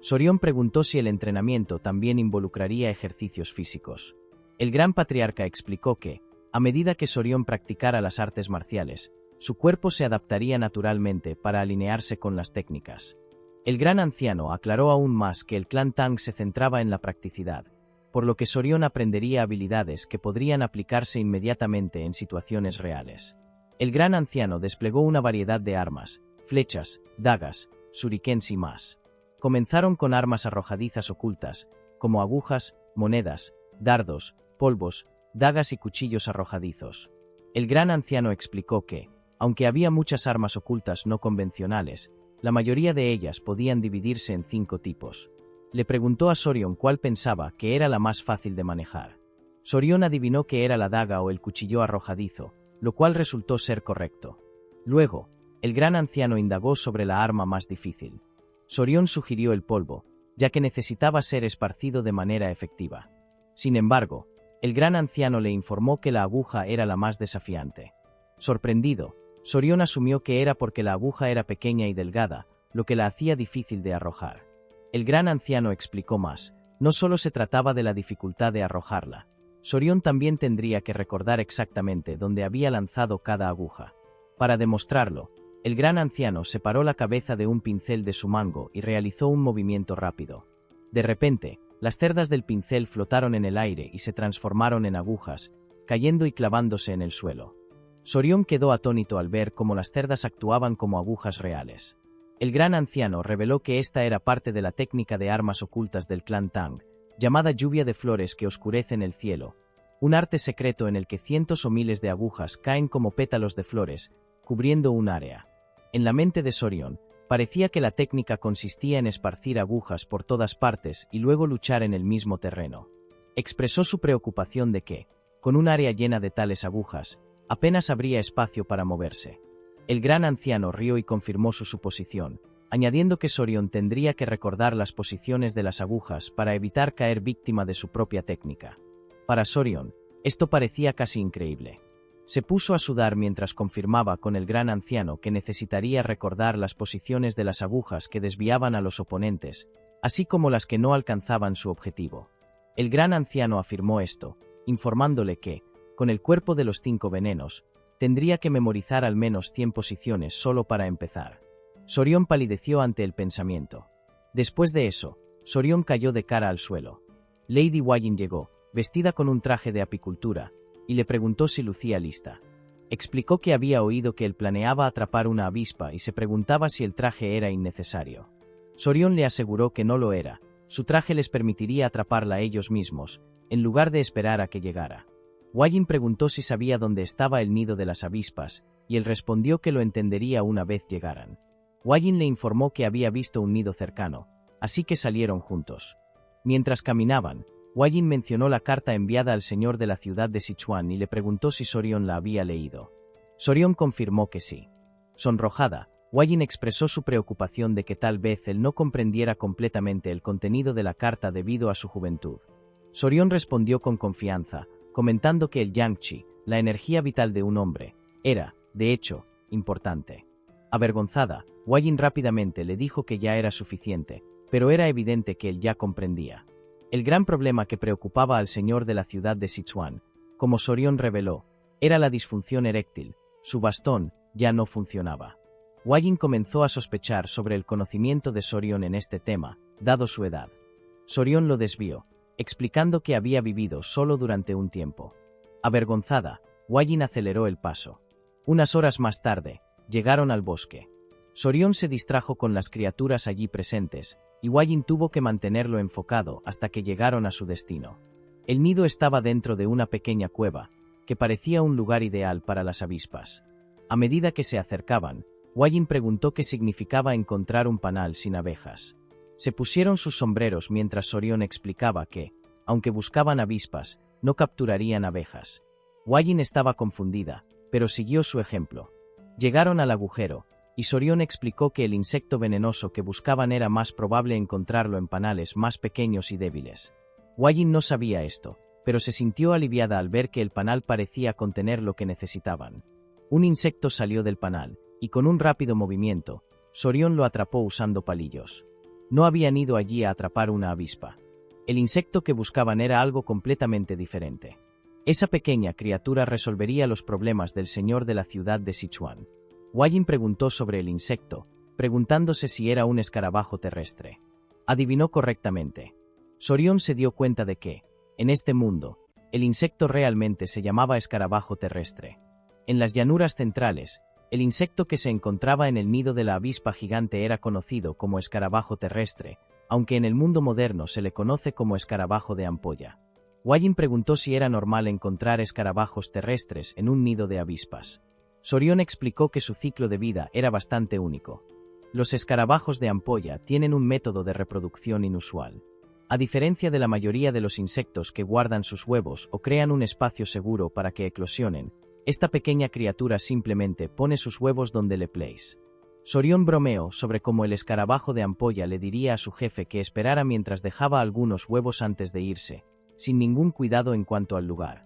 Sorion preguntó si el entrenamiento también involucraría ejercicios físicos. El gran patriarca explicó que, a medida que Sorion practicara las artes marciales, su cuerpo se adaptaría naturalmente para alinearse con las técnicas. El gran anciano aclaró aún más que el clan Tang se centraba en la practicidad, por lo que Sorion aprendería habilidades que podrían aplicarse inmediatamente en situaciones reales. El gran anciano desplegó una variedad de armas, flechas, dagas, shurikens y más. Comenzaron con armas arrojadizas ocultas, como agujas, monedas, dardos, polvos, dagas y cuchillos arrojadizos. El gran anciano explicó que, aunque había muchas armas ocultas no convencionales, la mayoría de ellas podían dividirse en 5 tipos. Le preguntó a Sorion cuál pensaba que era la más fácil de manejar. Sorion adivinó que era la daga o el cuchillo arrojadizo, lo cual resultó ser correcto. Luego, el gran anciano indagó sobre la arma más difícil. Sorion sugirió el polvo, ya que necesitaba ser esparcido de manera efectiva. Sin embargo, el gran anciano le informó que la aguja era la más desafiante. Sorprendido, Sorion asumió que era porque la aguja era pequeña y delgada, lo que la hacía difícil de arrojar. El gran anciano explicó más, no solo se trataba de la dificultad de arrojarla. Sorion también tendría que recordar exactamente dónde había lanzado cada aguja. Para demostrarlo, el gran anciano separó la cabeza de un pincel de su mango y realizó un movimiento rápido. De repente, las cerdas del pincel flotaron en el aire y se transformaron en agujas, cayendo y clavándose en el suelo. Sorion quedó atónito al ver cómo las cerdas actuaban como agujas reales. El gran anciano reveló que esta era parte de la técnica de armas ocultas del clan Tang, llamada lluvia de flores que oscurecen el cielo, un arte secreto en el que cientos o miles de agujas caen como pétalos de flores, cubriendo un área. En la mente de Sorion, parecía que la técnica consistía en esparcir agujas por todas partes y luego luchar en el mismo terreno. Expresó su preocupación de que, con un área llena de tales agujas, apenas habría espacio para moverse. El gran anciano rió y confirmó su suposición, añadiendo que Sorion tendría que recordar las posiciones de las agujas para evitar caer víctima de su propia técnica. Para Sorion, esto parecía casi increíble. Se puso a sudar mientras confirmaba con el gran anciano que necesitaría recordar las posiciones de las agujas que desviaban a los oponentes, así como las que no alcanzaban su objetivo. El gran anciano afirmó esto, informándole que, con el cuerpo de los 5 venenos, tendría que memorizar al menos 100 posiciones solo para empezar. Sorion palideció ante el pensamiento. Después de eso, Sorion cayó de cara al suelo. Lady Wajin llegó, vestida con un traje de apicultura, y le preguntó si lucía lista. Explicó que había oído que él planeaba atrapar una avispa y se preguntaba si el traje era innecesario. Sorion le aseguró que no lo era, su traje les permitiría atraparla a ellos mismos, en lugar de esperar a que llegara. Wajin preguntó si sabía dónde estaba el nido de las avispas, y él respondió que lo entendería una vez llegaran. Wajin le informó que había visto un nido cercano, así que salieron juntos. Mientras caminaban, Wajin mencionó la carta enviada al señor de la ciudad de Sichuan y le preguntó si Sorion la había leído. Sorion confirmó que sí. Sonrojada, Wajin expresó su preocupación de que tal vez él no comprendiera completamente el contenido de la carta debido a su juventud. Sorion respondió con confianza, comentando que el Yang-Chi, la energía vital de un hombre, era, de hecho, importante. Avergonzada, Wajin rápidamente le dijo que ya era suficiente, pero era evidente que él ya comprendía. El gran problema que preocupaba al señor de la ciudad de Sichuan, como Sorion reveló, era la disfunción eréctil, su bastón ya no funcionaba. Wajin comenzó a sospechar sobre el conocimiento de Sorion en este tema, dado su edad. Sorion lo desvió, explicando que había vivido solo durante un tiempo. Avergonzada, Wajin aceleró el paso. Unas horas más tarde, llegaron al bosque. Sorion se distrajo con las criaturas allí presentes, y Wajin tuvo que mantenerlo enfocado hasta que llegaron a su destino. El nido estaba dentro de una pequeña cueva, que parecía un lugar ideal para las avispas. A medida que se acercaban, Wajin preguntó qué significaba encontrar un panal sin abejas. Se pusieron sus sombreros mientras Sorion explicaba que, aunque buscaban avispas, no capturarían abejas. Wajin estaba confundida, pero siguió su ejemplo. Llegaron al agujero, y Sorion explicó que el insecto venenoso que buscaban era más probable encontrarlo en panales más pequeños y débiles. Wajin no sabía esto, pero se sintió aliviada al ver que el panal parecía contener lo que necesitaban. Un insecto salió del panal, y con un rápido movimiento, Sorion lo atrapó usando palillos. No habían ido allí a atrapar una avispa. El insecto que buscaban era algo completamente diferente. Esa pequeña criatura resolvería los problemas del señor de la ciudad de Sichuan. Wajin preguntó sobre el insecto, preguntándose si era un escarabajo terrestre. Adivinó correctamente. Sorion se dio cuenta de que, en este mundo, el insecto realmente se llamaba escarabajo terrestre. En las llanuras centrales, el insecto que se encontraba en el nido de la avispa gigante era conocido como escarabajo terrestre, aunque en el mundo moderno se le conoce como escarabajo de ampolla. Wajin preguntó si era normal encontrar escarabajos terrestres en un nido de avispas. Sorion explicó que su ciclo de vida era bastante único. Los escarabajos de ampolla tienen un método de reproducción inusual. A diferencia de la mayoría de los insectos que guardan sus huevos o crean un espacio seguro para que eclosionen, esta pequeña criatura simplemente pone sus huevos donde le place. Sorion bromeó sobre cómo el escarabajo de ampolla le diría a su jefe que esperara mientras dejaba algunos huevos antes de irse, sin ningún cuidado en cuanto al lugar.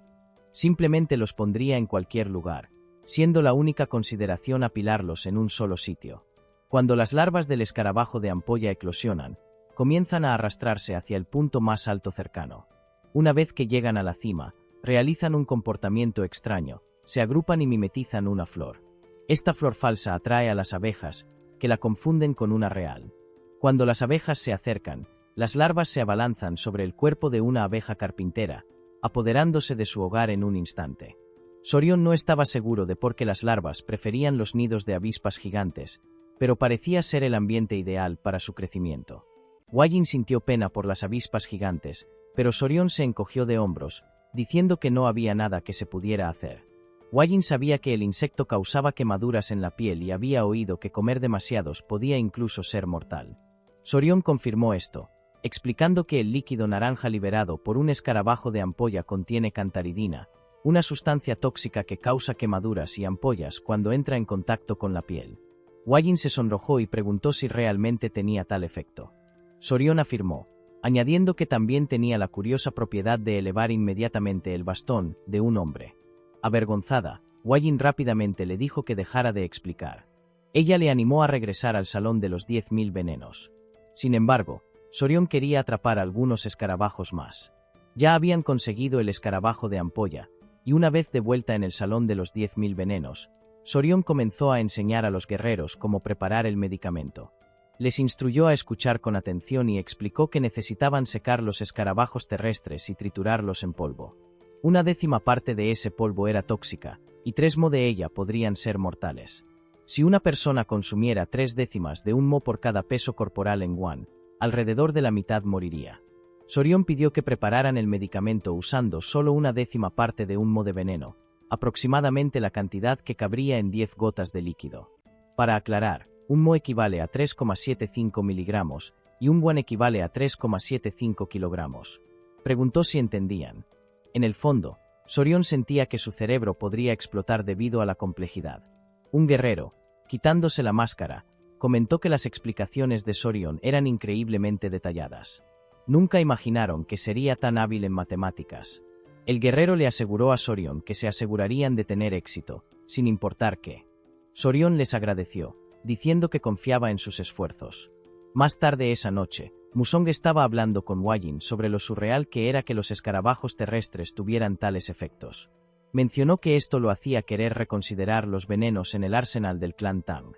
Simplemente los pondría en cualquier lugar, siendo la única consideración apilarlos en un solo sitio. Cuando las larvas del escarabajo de ampolla eclosionan, comienzan a arrastrarse hacia el punto más alto cercano. Una vez que llegan a la cima, realizan un comportamiento extraño, se agrupan y mimetizan una flor. Esta flor falsa atrae a las abejas, que la confunden con una real. Cuando las abejas se acercan, las larvas se abalanzan sobre el cuerpo de una abeja carpintera, apoderándose de su hogar en un instante. Sorion no estaba seguro de por qué las larvas preferían los nidos de avispas gigantes, pero parecía ser el ambiente ideal para su crecimiento. Hwajin sintió pena por las avispas gigantes, pero Sorion se encogió de hombros, diciendo que no había nada que se pudiera hacer. Hwajin sabía que el insecto causaba quemaduras en la piel y había oído que comer demasiados podía incluso ser mortal. Sorion confirmó esto, explicando que el líquido naranja liberado por un escarabajo de ampolla contiene cantaridina, una sustancia tóxica que causa quemaduras y ampollas cuando entra en contacto con la piel. Hwajin se sonrojó y preguntó si realmente tenía tal efecto. Sorion afirmó, añadiendo que también tenía la curiosa propiedad de elevar inmediatamente el bastón de un hombre. Avergonzada, Hwajin rápidamente le dijo que dejara de explicar. Ella le animó a regresar al salón de los 10.000 venenos. Sin embargo, Sorion quería atrapar algunos escarabajos más. Ya habían conseguido el escarabajo de ampolla, y una vez de vuelta en el salón de los 10.000 venenos, Sorion comenzó a enseñar a los guerreros cómo preparar el medicamento. Les instruyó a escuchar con atención y explicó que necesitaban secar los escarabajos terrestres y triturarlos en polvo. 1/10 parte de ese polvo era tóxica, y 3 mo de ella podrían ser mortales. Si una persona consumiera 3/10 de un mo por cada peso corporal en won, alrededor de la mitad moriría. Sorion pidió que prepararan el medicamento usando solo 1/10 parte de un mo de veneno, aproximadamente la cantidad que cabría en 10 gotas de líquido. Para aclarar, un mo equivale a 3,75 miligramos y un won equivale a 3,75 kilogramos. Preguntó si entendían. En el fondo, Sorion sentía que su cerebro podría explotar debido a la complejidad. Un guerrero, quitándose la máscara, comentó que las explicaciones de Sorion eran increíblemente detalladas. Nunca imaginaron que sería tan hábil en matemáticas. El guerrero le aseguró a Sorion que se asegurarían de tener éxito, sin importar qué. Sorion les agradeció, diciendo que confiaba en sus esfuerzos. Más tarde esa noche, Musong estaba hablando con Hwajin sobre lo surreal que era que los escarabajos terrestres tuvieran tales efectos. Mencionó que esto lo hacía querer reconsiderar los venenos en el arsenal del clan Tang.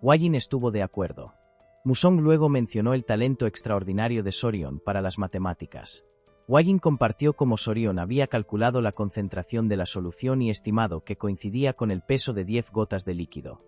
Hwajin estuvo de acuerdo. Musong luego mencionó el talento extraordinario de Sorion para las matemáticas. Hwajin compartió cómo Sorion había calculado la concentración de la solución y estimado que coincidía con el peso de 10 gotas de líquido.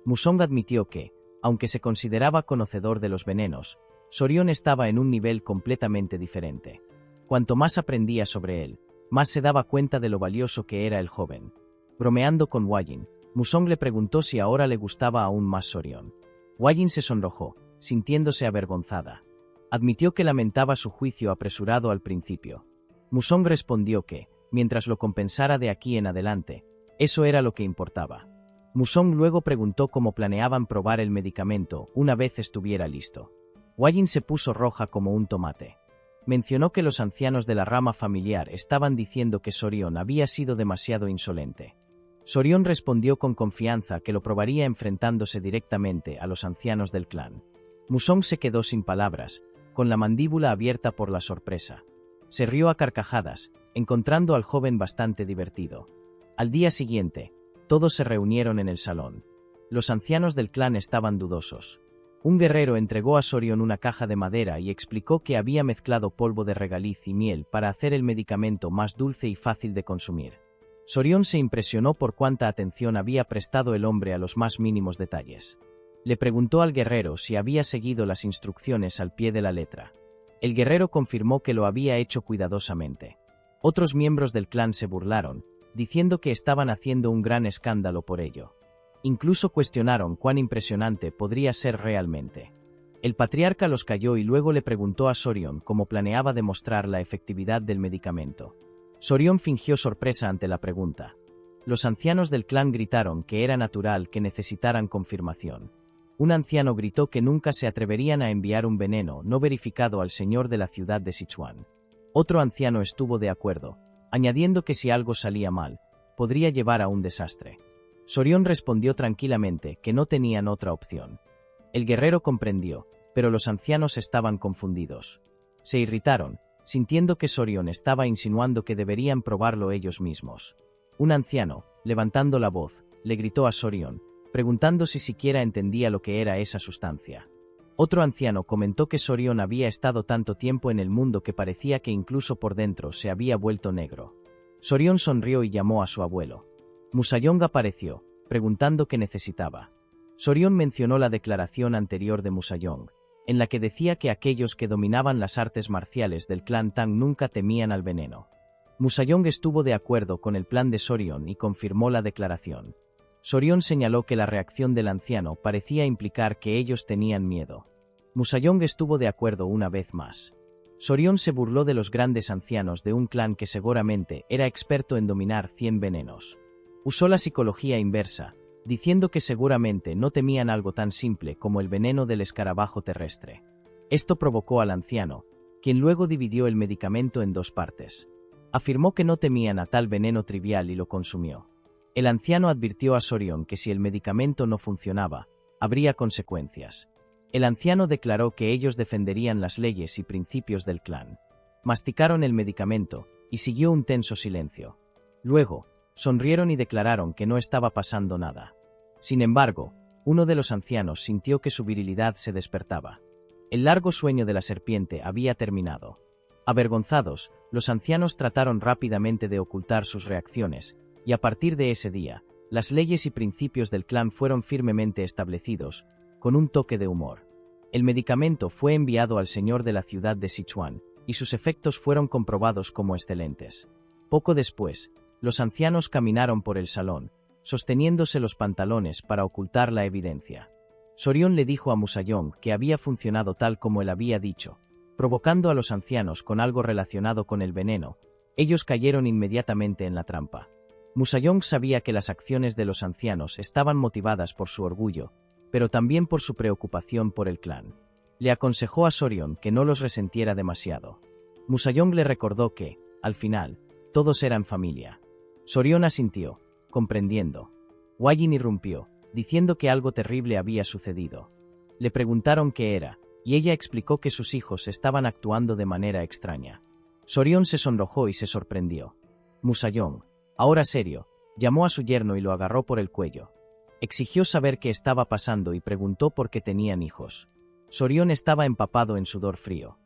Musong admitió que, aunque se consideraba conocedor de los venenos, Sorion estaba en un nivel completamente diferente. Cuanto más aprendía sobre él, más se daba cuenta de lo valioso que era el joven. Bromeando con Hwajin, Musong le preguntó si ahora le gustaba aún más Sorion. Hwajin se sonrojó, sintiéndose avergonzada. Admitió que lamentaba su juicio apresurado al principio. Musong respondió que, mientras lo compensara de aquí en adelante, eso era lo que importaba. Musong luego preguntó cómo planeaban probar el medicamento una vez estuviera listo. Hwajin se puso roja como un tomate. Mencionó que los ancianos de la rama familiar estaban diciendo que Sorion había sido demasiado insolente. Sorion respondió con confianza que lo probaría enfrentándose directamente a los ancianos del clan. Musong se quedó sin palabras, con la mandíbula abierta por la sorpresa. Se rió a carcajadas, encontrando al joven bastante divertido. Al día siguiente, todos se reunieron en el salón. Los ancianos del clan estaban dudosos. Un guerrero entregó a Sorion una caja de madera y explicó que había mezclado polvo de regaliz y miel para hacer el medicamento más dulce y fácil de consumir. Sorion se impresionó por cuánta atención había prestado el hombre a los más mínimos detalles. Le preguntó al guerrero si había seguido las instrucciones al pie de la letra. El guerrero confirmó que lo había hecho cuidadosamente. Otros miembros del clan se burlaron, diciendo que estaban haciendo un gran escándalo por ello. Incluso cuestionaron cuán impresionante podría ser realmente. El patriarca los calló y luego le preguntó a Sorion cómo planeaba demostrar la efectividad del medicamento. Sorion fingió sorpresa ante la pregunta. Los ancianos del clan gritaron que era natural que necesitaran confirmación. Un anciano gritó que nunca se atreverían a enviar un veneno no verificado al señor de la ciudad de Sichuan. Otro anciano estuvo de acuerdo, añadiendo que si algo salía mal, podría llevar a un desastre. Sorion respondió tranquilamente que no tenían otra opción. El guerrero comprendió, pero los ancianos estaban confundidos. Se irritaron, sintiendo que Sorion estaba insinuando que deberían probarlo ellos mismos. Un anciano, levantando la voz, le gritó a Sorion, preguntando si siquiera entendía lo que era esa sustancia. Otro anciano comentó que Sorion había estado tanto tiempo en el mundo que parecía que incluso por dentro se había vuelto negro. Sorion sonrió y llamó a su abuelo. Musayong apareció, preguntando qué necesitaba. Sorion mencionó la declaración anterior de Musayong, en la que decía que aquellos que dominaban las artes marciales del clan Tang nunca temían al veneno. Musayong estuvo de acuerdo con el plan de Sorion y confirmó la declaración. Sorion señaló que la reacción del anciano parecía implicar que ellos tenían miedo. Musayong estuvo de acuerdo una vez más. Sorion se burló de los grandes ancianos de un clan que seguramente era experto en dominar 100 venenos. Usó la psicología inversa, diciendo que seguramente no temían algo tan simple como el veneno del escarabajo terrestre. Esto provocó al anciano, quien luego dividió el medicamento en 2 partes. Afirmó que no temían a tal veneno trivial y lo consumió. El anciano advirtió a Sorion que si el medicamento no funcionaba, habría consecuencias. El anciano declaró que ellos defenderían las leyes y principios del clan. Masticaron el medicamento, y siguió un tenso silencio. Luego, sonrieron y declararon que no estaba pasando nada. Sin embargo, uno de los ancianos sintió que su virilidad se despertaba. El largo sueño de la serpiente había terminado. Avergonzados, los ancianos trataron rápidamente de ocultar sus reacciones, y a partir de ese día, las leyes y principios del clan fueron firmemente establecidos, con un toque de humor. El medicamento fue enviado al señor de la ciudad de Sichuan, y sus efectos fueron comprobados como excelentes. Poco después, los ancianos caminaron por el salón, sosteniéndose los pantalones para ocultar la evidencia. Sorion le dijo a Musayong que había funcionado tal como él había dicho, provocando a los ancianos con algo relacionado con el veneno. Ellos cayeron inmediatamente en la trampa. Musayong sabía que las acciones de los ancianos estaban motivadas por su orgullo, pero también por su preocupación por el clan. Le aconsejó a Sorion que no los resentiera demasiado. Musayong le recordó que, al final, todos eran familia. Sorion asintió, comprendiendo. Huayin irrumpió, diciendo que algo terrible había sucedido. Le preguntaron qué era, y ella explicó que sus hijos estaban actuando de manera extraña. Sorion se sonrojó y se sorprendió. Musayong, ahora serio, llamó a su yerno y lo agarró por el cuello. Exigió saber qué estaba pasando y preguntó por qué tenían hijos. Sorion estaba empapado en sudor frío.